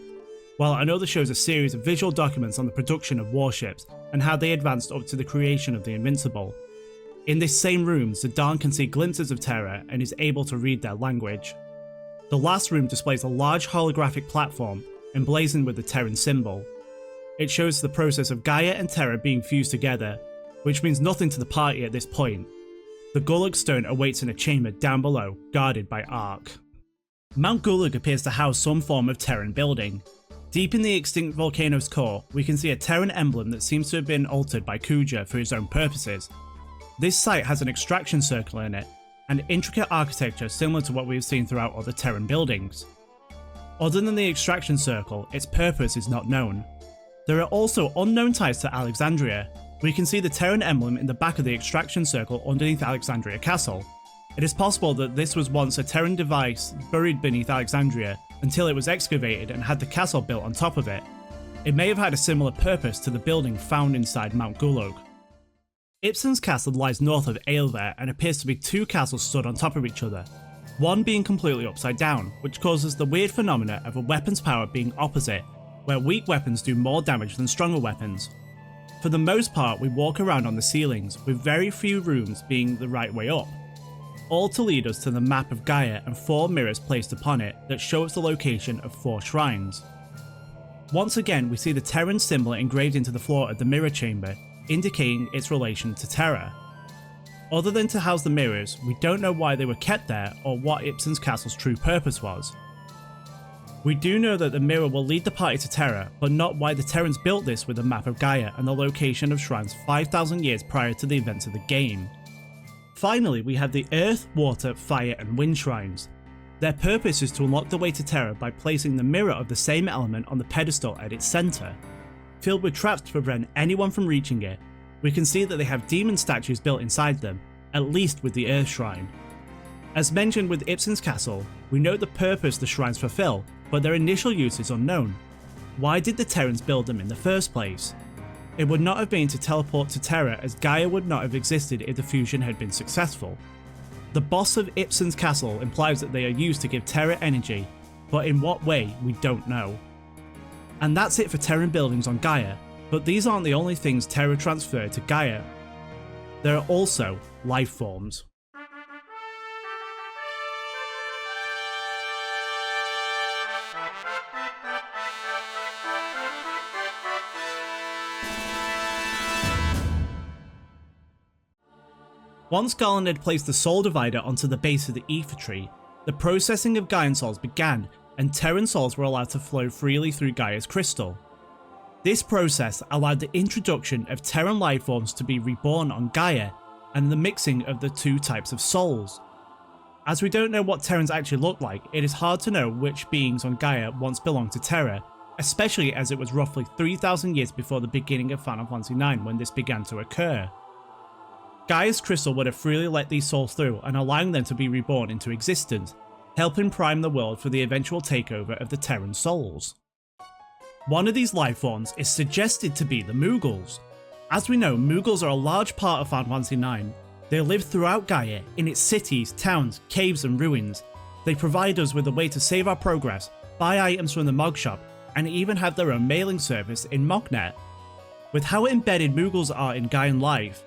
while another shows a series of visual documents on the production of warships and how they advanced up to the creation of the Invincible. In this same room, Zidane can see glimpses of Terra and is able to read their language. The last room displays a large holographic platform emblazoned with the Terran symbol. It shows the process of Gaia and Terra being fused together, which means nothing to the party at this point. The Gulag Stone awaits in a chamber down below, guarded by Ark. Mount Gulag appears to house some form of Terran building. Deep in the extinct volcano's core, we can see a Terran emblem that seems to have been altered by Kuja for his own purposes. This site has an extraction circle in it, and intricate architecture similar to what we have seen throughout other Terran buildings. Other than the extraction circle, its purpose is not known. There are also unknown ties to Alexandria. We can see the Terran emblem in the back of the extraction circle underneath Alexandria Castle. It is possible that this was once a Terran device buried beneath Alexandria until it was excavated and had the castle built on top of it. It may have had a similar purpose to the building found inside Mount Gulag. Ibsen's castle lies north of Aelver and appears to be 2 castles stood on top of each other, one being completely upside down, which causes the weird phenomena of a weapon's power being opposite, where weak weapons do more damage than stronger weapons. For the most part, we walk around on the ceilings, with very few rooms being the right way up, all to lead us to the map of Gaia and 4 mirrors placed upon it that show us the location of 4 shrines. Once again, we see the Terran symbol engraved into the floor of the mirror chamber, indicating its relation to Terra. Other than to house the mirrors, we don't know why they were kept there or what Ibsen's castle's true purpose was. We do know that the mirror will lead the party to Terra, but not why the Terrans built this with a map of Gaia and the location of shrines 5,000 years prior to the events of the game. Finally, we have the Earth, Water, Fire and Wind shrines. Their purpose is to unlock the way to Terra by placing the mirror of the same element on the pedestal at its centre. Filled with traps to prevent anyone from reaching it, we can see that they have demon statues built inside them, at least with the Earth Shrine. As mentioned with Ibsen's castle, we know the purpose the shrines fulfill, but their initial use is unknown. Why did the Terrans build them in the first place? It would not have been to teleport to Terra, as Gaia would not have existed if the fusion had been successful. The boss of Ibsen's castle implies that they are used to give Terra energy, but in what way we don't know. And that's it for Terran buildings on Gaia, but these aren't the only things Terra transferred to Gaia. There are also life forms. Once Gaian had placed the soul divider onto the base of the Iifa Tree, the processing of Gaian souls began and Terran souls were allowed to flow freely through Gaia's crystal. This process allowed the introduction of Terran life forms to be reborn on Gaia and the mixing of the two types of souls. As we don't know what Terrans actually look like, it is hard to know which beings on Gaia once belonged to Terra, especially as it was roughly 3,000 years before the beginning of Final Fantasy IX when this began to occur. Gaia's crystal would have freely let these souls through and allowing them to be reborn into existence, helping prime the world for the eventual takeover of the Terran souls. One of these life forms is suggested to be the Moogles. As we know, Moogles are a large part of Final Fantasy IX. They live throughout Gaia, in its cities, towns, caves and ruins. They provide us with a way to save our progress, buy items from the Mog Shop, and even have their own mailing service in Mognet. With how embedded Moogles are in Gaian life,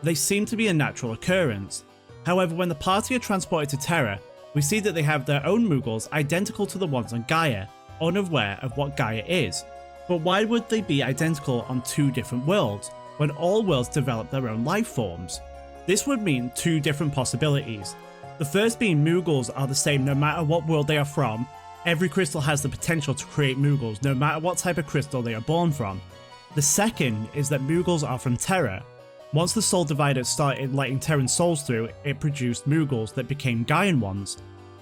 they seem to be a natural occurrence. However, when the party are transported to Terra, we see that they have their own Moogles identical to the ones on Gaia, unaware of what Gaia is. But why would they be identical on two different worlds, when all worlds develop their own life forms? This would mean two different possibilities. The first being Moogles are the same no matter what world they are from. Every crystal has the potential to create Moogles no matter what type of crystal they are born from. The second is that Moogles are from Terra. Once the Soul Divider started letting Terran souls through, it produced Moogles that became Gaian ones.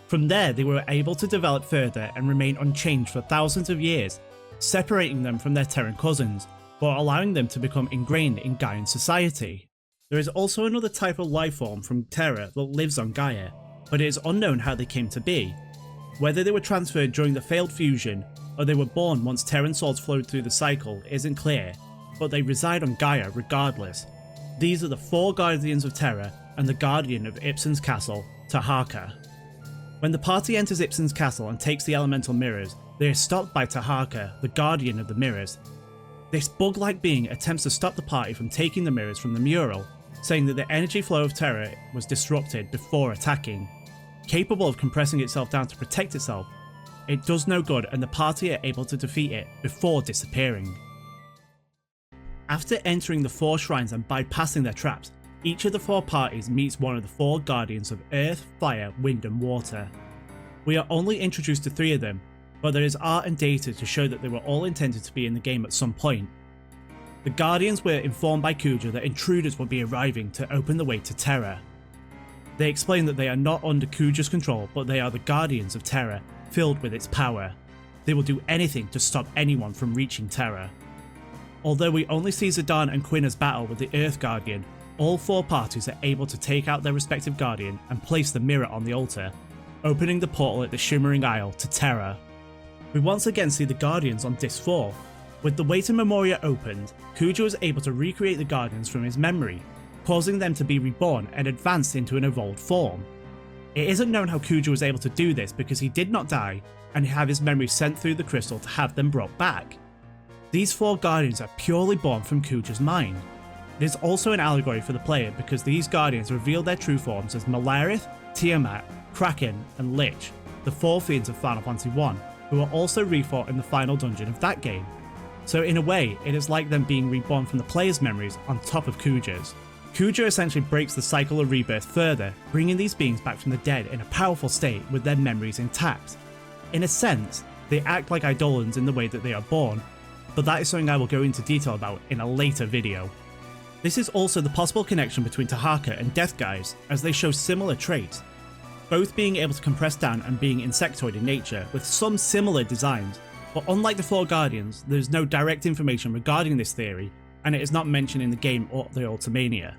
From there, they were able to develop further and remain unchanged for thousands of years, separating them from their Terran cousins, but allowing them to become ingrained in Gaian society. There is also another type of life form from Terra that lives on Gaia, but it is unknown how they came to be. Whether they were transferred during the failed fusion, or they were born once Terran souls flowed through the cycle isn't clear, but they reside on Gaia regardless. These are the four Guardians of Terra and the Guardian of Ibsen's castle, Tahaka. When the party enters Ibsen's castle and takes the elemental mirrors, they are stopped by Tahaka, the Guardian of the Mirrors. This bug-like being attempts to stop the party from taking the mirrors from the mural, saying that the energy flow of Terra was disrupted before attacking. Capable of compressing itself down to protect itself, it does no good and the party are able to defeat it before disappearing. After entering the four shrines and bypassing their traps, each of the four parties meets one of the four guardians of Earth, Fire, Wind and Water. We are only introduced to three of them, but there is art and data to show that they were all intended to be in the game at some point. The Guardians were informed by Kuja that intruders would be arriving to open the way to Terra. They explain that they are not under Kuja's control, but they are the Guardians of Terra, filled with its power. They will do anything to stop anyone from reaching Terra. Although we only see Zidane and Quina's battle with the Earth Guardian, all four parties are able to take out their respective Guardian and place the mirror on the altar, opening the portal at the Shimmering Isle to Terra. We once again see the Guardians on Disc 4. With the way to Memoria opened, Kuja was able to recreate the Guardians from his memory, causing them to be reborn and advanced into an evolved form. It isn't known how Kuja was able to do this because he did not die and have his memory sent through the crystal to have them brought back. These four Guardians are purely born from Kuja's mind. It is also an allegory for the player because these Guardians reveal their true forms as Malarith, Tiamat, Kraken and Lich, the four fiends of Final Fantasy I, who are also refought in the final dungeon of that game. So in a way, it is like them being reborn from the player's memories on top of Kuja's. Kuja essentially breaks the cycle of rebirth further, bringing these beings back from the dead in a powerful state with their memories intact. In a sense, they act like Eidolons in the way that they are born, but that is something I will go into detail about in a later video. This is also the possible connection between Tahaka and Death Guys, as they show similar traits. both being able to compress down and being insectoid in nature, with some similar designs, but unlike the four Guardians, there is no direct information regarding this theory, and it is not mentioned in the game or the Ultimania.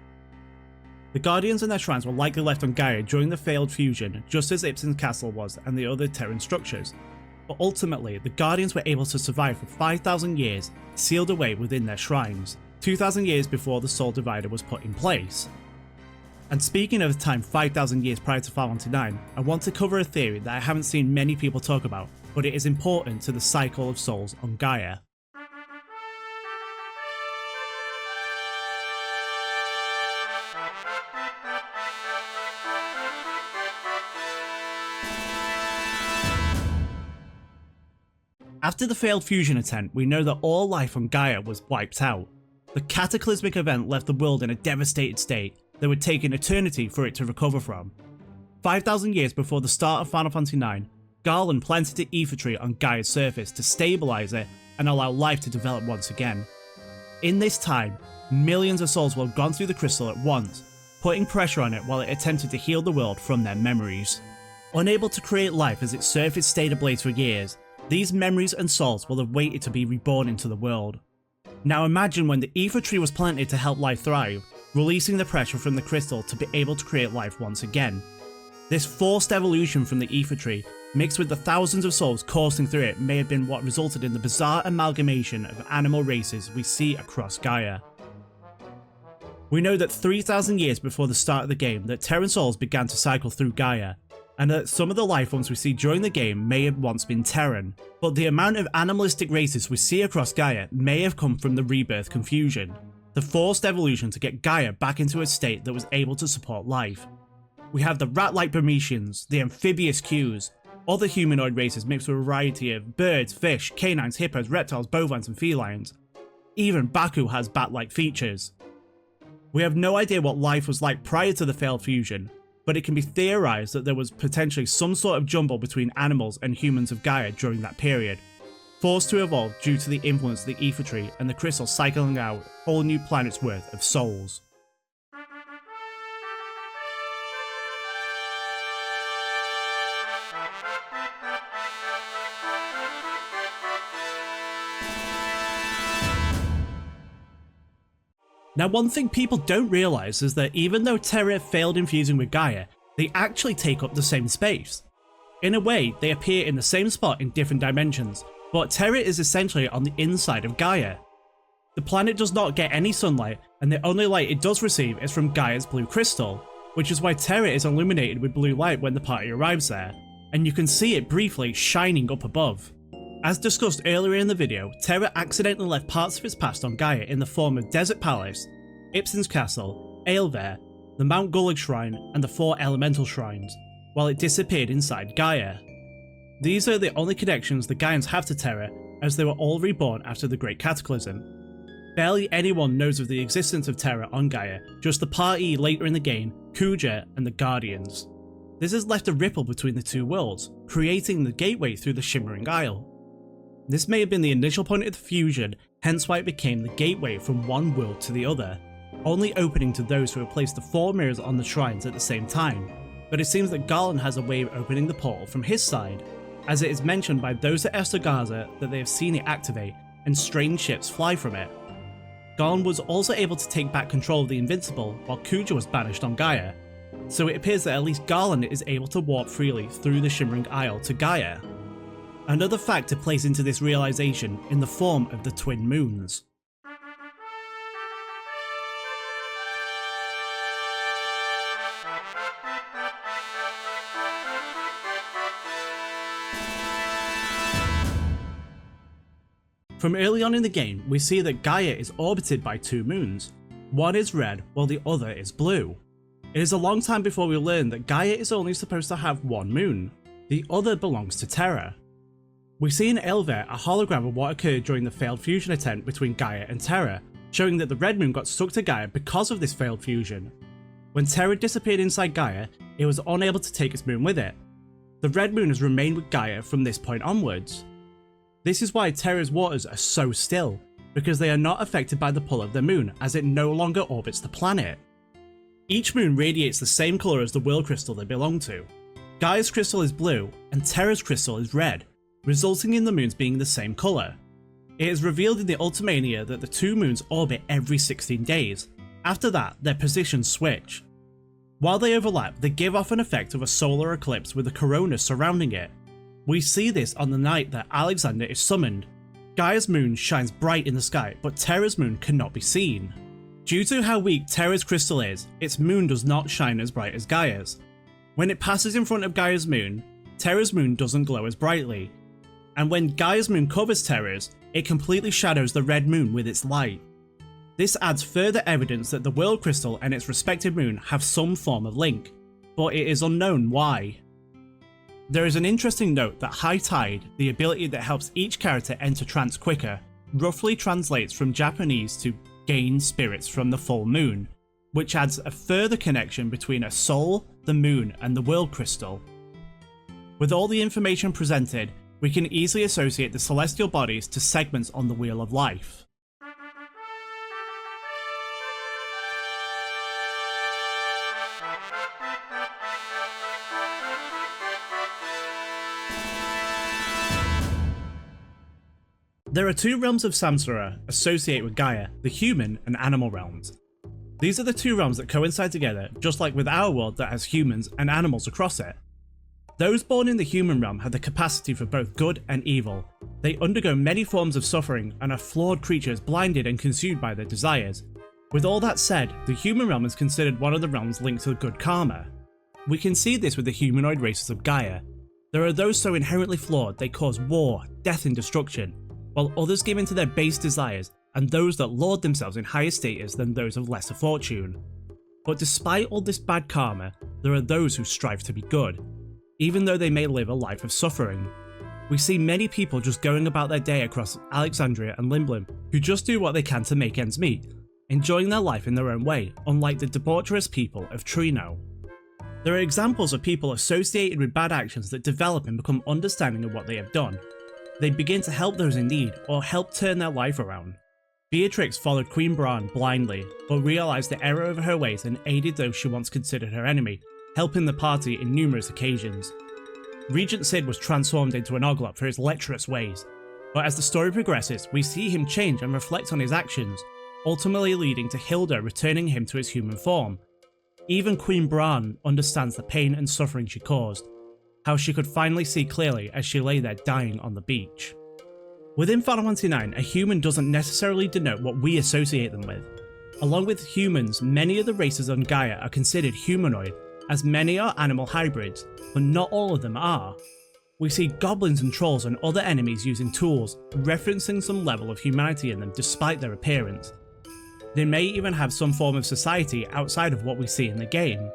The Guardians and their shrines were likely left on Gaia during the failed fusion, just as Ipsen's castle was and the other Terran structures, but ultimately the Guardians were able to survive for 5,000 years, sealed away within their shrines, 2,000 years before the Soul Divider was put in place. And speaking of the time 5,000 years prior to FF 9, I want to cover a theory that I haven't seen many people talk about, but it is important to the cycle of souls on Gaia. After the failed fusion attempt, we know that all life on Gaia was wiped out. The cataclysmic event left the world in a devastated state that would take an eternity for it to recover from. 5,000 years before the start of Final Fantasy IX, Gaian planted the Iifa Tree on Gaia's surface to stabilize it and allow life to develop once again. In this time, millions of souls will have gone through the crystal at once, putting pressure on it while it attempted to heal the world from their memories. Unable to create life as its surface stayed ablaze for years, these memories and souls will have waited to be reborn into the world. Now imagine when the Iifa Tree was planted to help life thrive, releasing the pressure from the crystal to be able to create life once again. This forced evolution from the Iifa Tree, mixed with the thousands of souls coursing through it, may have been what resulted in the bizarre amalgamation of animal races we see across Gaia. We know that 3,000 years before the start of the game that Terran souls began to cycle through Gaia, and that some of the life forms we see during the game may have once been Terran, but the amount of animalistic races we see across Gaia may have come from the Rebirth confusion, the forced evolution to get Gaia back into a state that was able to support life. We have the rat-like Burmesians, the amphibious Qs, other humanoid races mixed with a variety of birds, fish, canines, hippos, reptiles, bovines and felines. Even Baku has bat-like features. We have no idea what life was like prior to the failed fusion, but it can be theorized that there was potentially some sort of jumble between animals and humans of Gaia during that period, forced to evolve due to the influence of the Iifa Tree and the crystal cycling out a whole new planet's worth of souls. Now, one thing people don't realise is that even though Terra failed in fusing with Gaia, they actually take up the same space. In a way, they appear in the same spot in different dimensions, but Terra is essentially on the inside of Gaia. The planet does not get any sunlight, and the only light it does receive is from Gaia's blue crystal, which is why Terra is illuminated with blue light when the party arrives there, and you can see it briefly shining up above. As discussed earlier in the video, Terra accidentally left parts of its past on Gaia in the form of Desert Palace, Ipsen's Castle, Aelver, the Mount Gullig Shrine, and the 4 Elemental Shrines, while it disappeared inside Gaia. These are the only connections the Gaians have to Terra, as they were all reborn after the Great Cataclysm. Barely anyone knows of the existence of Terra on Gaia, just the party later in the game, Kuja, and the Guardians. This has left a ripple between the two worlds, creating the gateway through the Shimmering Isle. This may have been the initial point of the fusion, hence why it became the gateway from one world to the other, only opening to those who have placed the 4 mirrors on the shrines at the same time. But it seems that Gaian has a way of opening the portal from his side, as it is mentioned by those at Gaza that they have seen it activate and strange ships fly from it. Gaian was also able to take back control of the Invincible while Kuja was banished on Gaia, so it appears that at least Gaian is able to warp freely through the Shimmering Isle to Gaia. Another factor plays into this realization in the form of the twin moons. From early on in the game, we see that Gaia is orbited by 2 moons. One is red while the other is blue. It is a long time before we learn that Gaia is only supposed to have 1 moon. The other belongs to Terra. We see in Aelver a hologram of what occurred during the failed fusion attempt between Gaia and Terra, showing that the red moon got stuck to Gaia because of this failed fusion. When Terra disappeared inside Gaia, it was unable to take its moon with it. The red moon has remained with Gaia from this point onwards. This is why Terra's waters are so still, because they are not affected by the pull of the moon as it no longer orbits the planet. Each moon radiates the same colour as the world crystal they belong to. Gaia's crystal is blue and Terra's crystal is red, resulting in the moons being the same colour. It is revealed in the Ultimania that the two moons orbit every 16 days. After that, their positions switch. While they overlap, they give off an effect of a solar eclipse with a corona surrounding it. We see this on the night that Alexander is summoned. Gaia's moon shines bright in the sky, but Terra's moon cannot be seen. Due to how weak Terra's crystal is, its moon does not shine as bright as Gaia's. When it passes in front of Gaia's moon, Terra's moon doesn't glow as brightly. And when Gaia's moon covers Terra's, it completely shadows the red moon with its light. This adds further evidence that the world crystal and its respective moon have some form of link, but it is unknown why. There is an interesting note that High Tide, the ability that helps each character enter trance quicker, roughly translates from Japanese to gain spirits from the full moon, which adds a further connection between a soul, the moon, and the world crystal. With all the information presented, we can easily associate the celestial bodies to segments on the Wheel of Life. There are two realms of Samsara associated with Gaia, the human and animal realms. These are the two realms that coincide together, just like with our world that has humans and animals across it. Those born in the human realm have the capacity for both good and evil. They undergo many forms of suffering and are flawed creatures blinded and consumed by their desires. With all that said, the human realm is considered one of the realms linked to good karma. We can see this with the humanoid races of Gaia. There are those so inherently flawed they cause war, death and destruction, while others give in to their base desires, and those that laud themselves in higher status than those of lesser fortune. But despite all this bad karma, there are those who strive to be good, even though they may live a life of suffering. We see many people just going about their day across Alexandria and Limblum, who just do what they can to make ends meet, enjoying their life in their own way, unlike the debaucherous people of Trino. There are examples of people associated with bad actions that develop and become understanding of what they have done. They begin to help those in need, or help turn their life around. Beatrix followed Queen Bran blindly, but realised the error of her ways and aided those she once considered her enemy, helping the party in numerous occasions. Regent Sid was transformed into an Oglop for his lecherous ways, but as the story progresses, we see him change and reflect on his actions, ultimately leading to Hilda returning him to his human form. Even Queen Bran understands the pain and suffering she caused, how she could finally see clearly as she lay there dying on the beach. Within Final Fantasy IX, a human doesn't necessarily denote what we associate them with. Along with humans, many of the races on Gaia are considered humanoid, as many are animal hybrids, but not all of them are. We see goblins and trolls and other enemies using tools, referencing some level of humanity in them despite their appearance. They may even have some form of society outside of what we see in the game.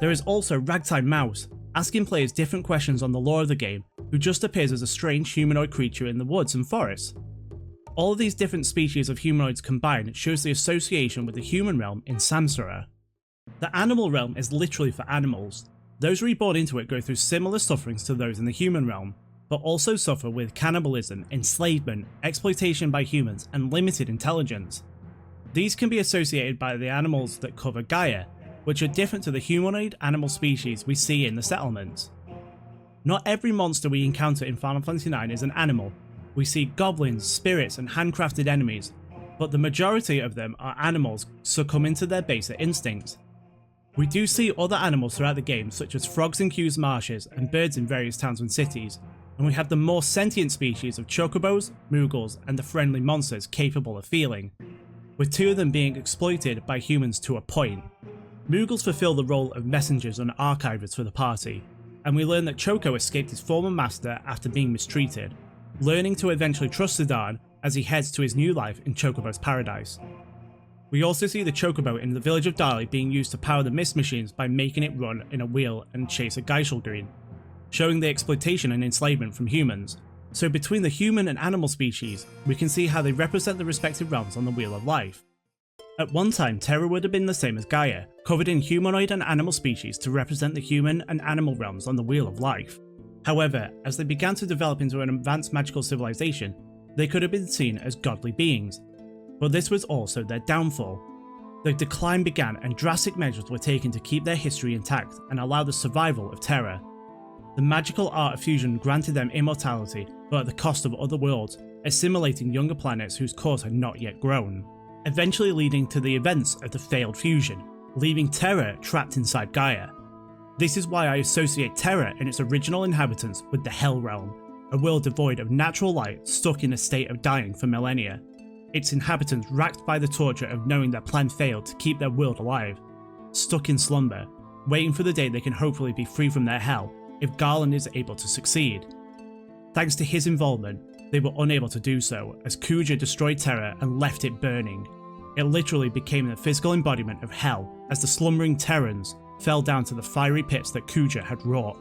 There is also Ragtime Mouse, asking players different questions on the lore of the game, who just appears as a strange humanoid creature in the woods and forests. All of these different species of humanoids combined shows the association with the human realm in Samsara. The animal realm is literally for animals. Those reborn into it go through similar sufferings to those in the human realm, but also suffer with cannibalism, enslavement, exploitation by humans, and limited intelligence. These can be associated by the animals that cover Gaia, which are different to the humanoid animal species we see in the settlements. Not every monster we encounter in Final Fantasy IX is an animal. We see goblins, spirits, and handcrafted enemies, but the majority of them are animals succumbing to their baser instincts. We do see other animals throughout the game, such as frogs in Q's marshes and birds in various towns and cities, and we have the more sentient species of chocobos, moogles, and the friendly monsters capable of feeling, with two of them being exploited by humans to a point. Moogles fulfill the role of messengers and archivers for the party, and we learn that Choco escaped his former master after being mistreated, learning to eventually trust Zidane as he heads to his new life in Chocobo's paradise. We also see the Chocobo in the village of Dali being used to power the mist machines by making it run in a wheel and chase a Geishel green, showing the exploitation and enslavement from humans. So between the human and animal species, we can see how they represent the respective realms on the Wheel of Life. At one time, Terra would have been the same as Gaia, covered in humanoid and animal species to represent the human and animal realms on the Wheel of Life. However, as they began to develop into an advanced magical civilization, they could have been seen as godly beings, but this was also their downfall. The decline began and drastic measures were taken to keep their history intact and allow the survival of Terra. The magical art of fusion granted them immortality, but at the cost of other worlds, assimilating younger planets whose cores had not yet grown, eventually leading to the events of the failed fusion, leaving Terra trapped inside Gaia. This is why I associate Terra and its original inhabitants with the Hell Realm, a world devoid of natural light stuck in a state of dying for millennia. Its inhabitants racked by the torture of knowing their plan failed to keep their world alive, stuck in slumber, waiting for the day they can hopefully be free from their hell if Gaian is able to succeed. Thanks to his involvement, they were unable to do so as Ch.2 destroyed Terra and left it burning. It literally became the physical embodiment of hell as the slumbering Terrans fell down to the fiery pits that Ch.2 had wrought.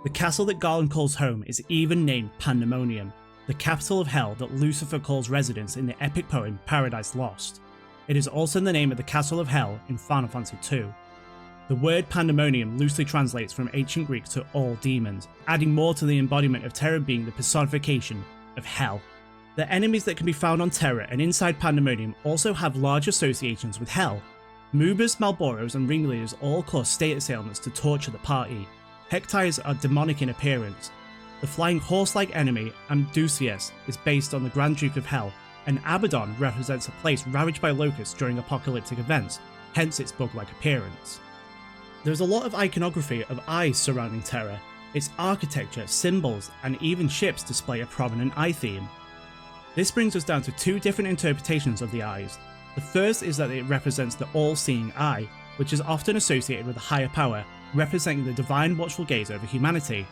The castle that Gaian calls home is even named Pandemonium, the capital of hell that Lucifer calls residence in the epic poem Paradise Lost. It is also the name of the castle of hell in Final Fantasy II. The word Pandemonium loosely translates from ancient Greek to all demons, adding more to the embodiment of Terra being the personification of hell. The enemies that can be found on Terra and inside Pandemonium also have large associations with hell. Moobas, Malboros and ringleaders all cause status ailments to torture the party. Hectyres are demonic in appearance. The flying horse-like enemy, Amdusias, is based on the Grand Duke of Hell, and Abaddon represents a place ravaged by locusts during apocalyptic events, hence its bug-like appearance. There is a lot of iconography of eyes surrounding Terra. Its architecture, symbols, and even ships display a prominent eye theme. This brings us down to two different interpretations of the eyes. The first is that it represents the all-seeing eye, which is often associated with a higher power, representing the divine watchful gaze over humanity.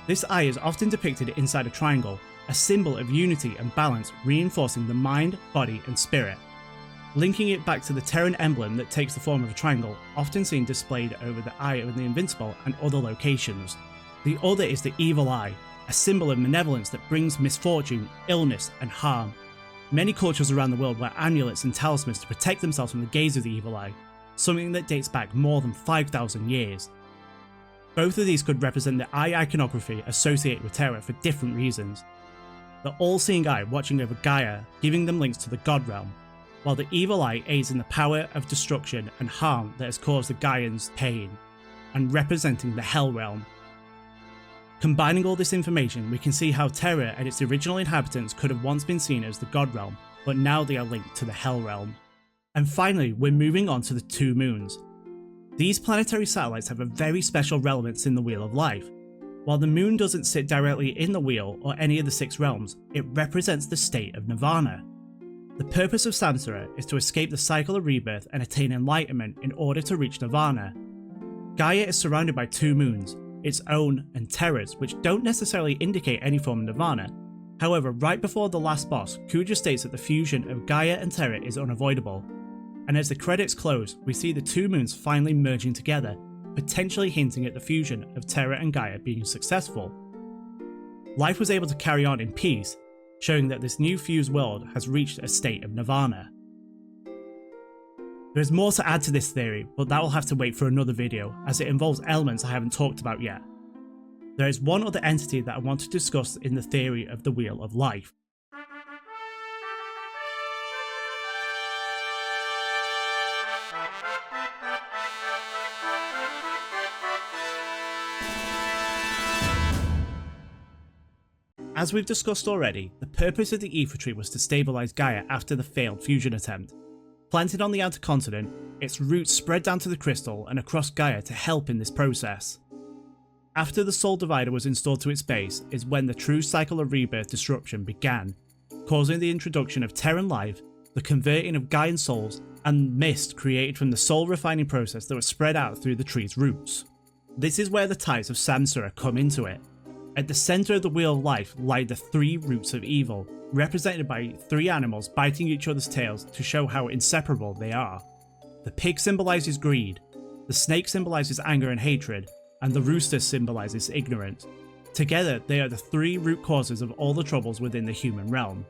This eye is often depicted inside a triangle, a symbol of unity and balance reinforcing the mind, body and spirit. Linking it back to the Terran emblem that takes the form of a triangle, often seen displayed over the Eye of the Invincible and other locations. The other is the Evil Eye, a symbol of malevolence that brings misfortune, illness and harm. Many cultures around the world wear amulets and talismans to protect themselves from the gaze of the Evil Eye, something that dates back more than 5,000 years. Both of these could represent the eye iconography associated with Terra for different reasons. The all-seeing eye watching over Gaia, giving them links to the God Realm, while the Evil Eye aids in the power of destruction and harm that has caused the Gaians pain, and representing the Hell Realm. Combining all this information, we can see how Terra and its original inhabitants could have once been seen as the God Realm, but now they are linked to the Hell Realm. And finally, we're moving on to the two moons. These planetary satellites have a very special relevance in the Wheel of Life. While the moon doesn't sit directly in the wheel or any of the 6 realms, it represents the state of Nirvana. The purpose of Samsara is to escape the cycle of rebirth and attain enlightenment in order to reach Nirvana. Gaia is surrounded by 2 moons, its own and Terra's, which don't necessarily indicate any form of Nirvana. However, right before the last boss, Ch.2 states that the fusion of Gaia and Terra is unavoidable. And as the credits close, we see the 2 moons finally merging together, potentially hinting at the fusion of Terra and Gaia being successful. Life was able to carry on in peace, showing that this new fused world has reached a state of Nirvana. There is more to add to this theory, but that will have to wait for another video, as it involves elements I haven't talked about yet. There is one other entity that I want to discuss in the theory of the Wheel of Life. As we've discussed already, the purpose of the Iifa Tree was to stabilise Gaia after the failed fusion attempt. Planted on the outer continent, its roots spread down to the crystal and across Gaia to help in this process. After the Soul Divider was installed to its base is when the true cycle of rebirth disruption began, causing the introduction of Terran life, the converting of Gaian souls, and mist created from the soul refining process that was spread out through the tree's roots. This is where the ties of Samsara come into it. At the centre of the Wheel of Life lie the 3 roots of evil, represented by 3 animals biting each other's tails to show how inseparable they are. The pig symbolises greed, the snake symbolises anger and hatred, and the rooster symbolises ignorance. Together, they are the 3 root causes of all the troubles within the human realm.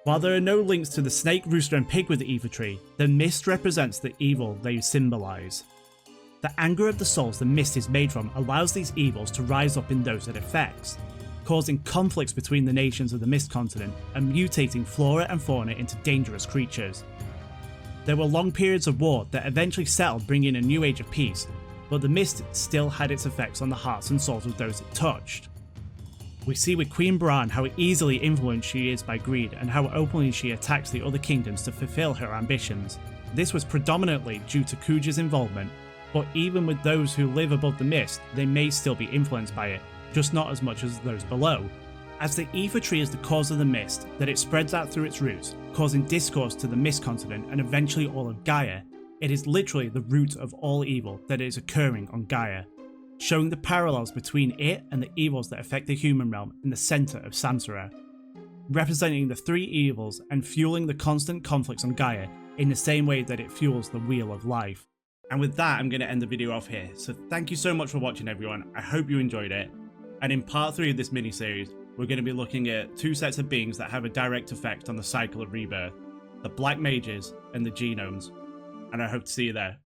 While there are no links to the snake, rooster and pig with the Iifa Tree, the mist represents the evil they symbolise. The anger of the souls the mist is made from allows these evils to rise up in those it affects, causing conflicts between the nations of the Mist Continent and mutating flora and fauna into dangerous creatures. There were long periods of war that eventually settled, bringing a new age of peace, but the mist still had its effects on the hearts and souls of those it touched. We see with Queen Bran how easily influenced she is by greed and how openly she attacks the other kingdoms to fulfill her ambitions. This was predominantly due to Kuja's involvement, but even with those who live above the mist, they may still be influenced by it, just not as much as those below. As the Iifa Tree is the cause of the mist, that it spreads out through its roots, causing discourse to the mist continent and eventually all of Gaia, it is literally the root of all evil that is occurring on Gaia, showing the parallels between it and the evils that affect the human realm in the centre of Samsara, representing the three evils and fueling the constant conflicts on Gaia in the same way that it fuels the wheel of life. And with that, I'm going to end the video off here, so thank you so much for watching everyone, I hope you enjoyed it, and in part 3 of this mini-series, we're going to be looking at 2 sets of beings that have a direct effect on the cycle of rebirth, the Black Mages and the Genomes, and I hope to see you there.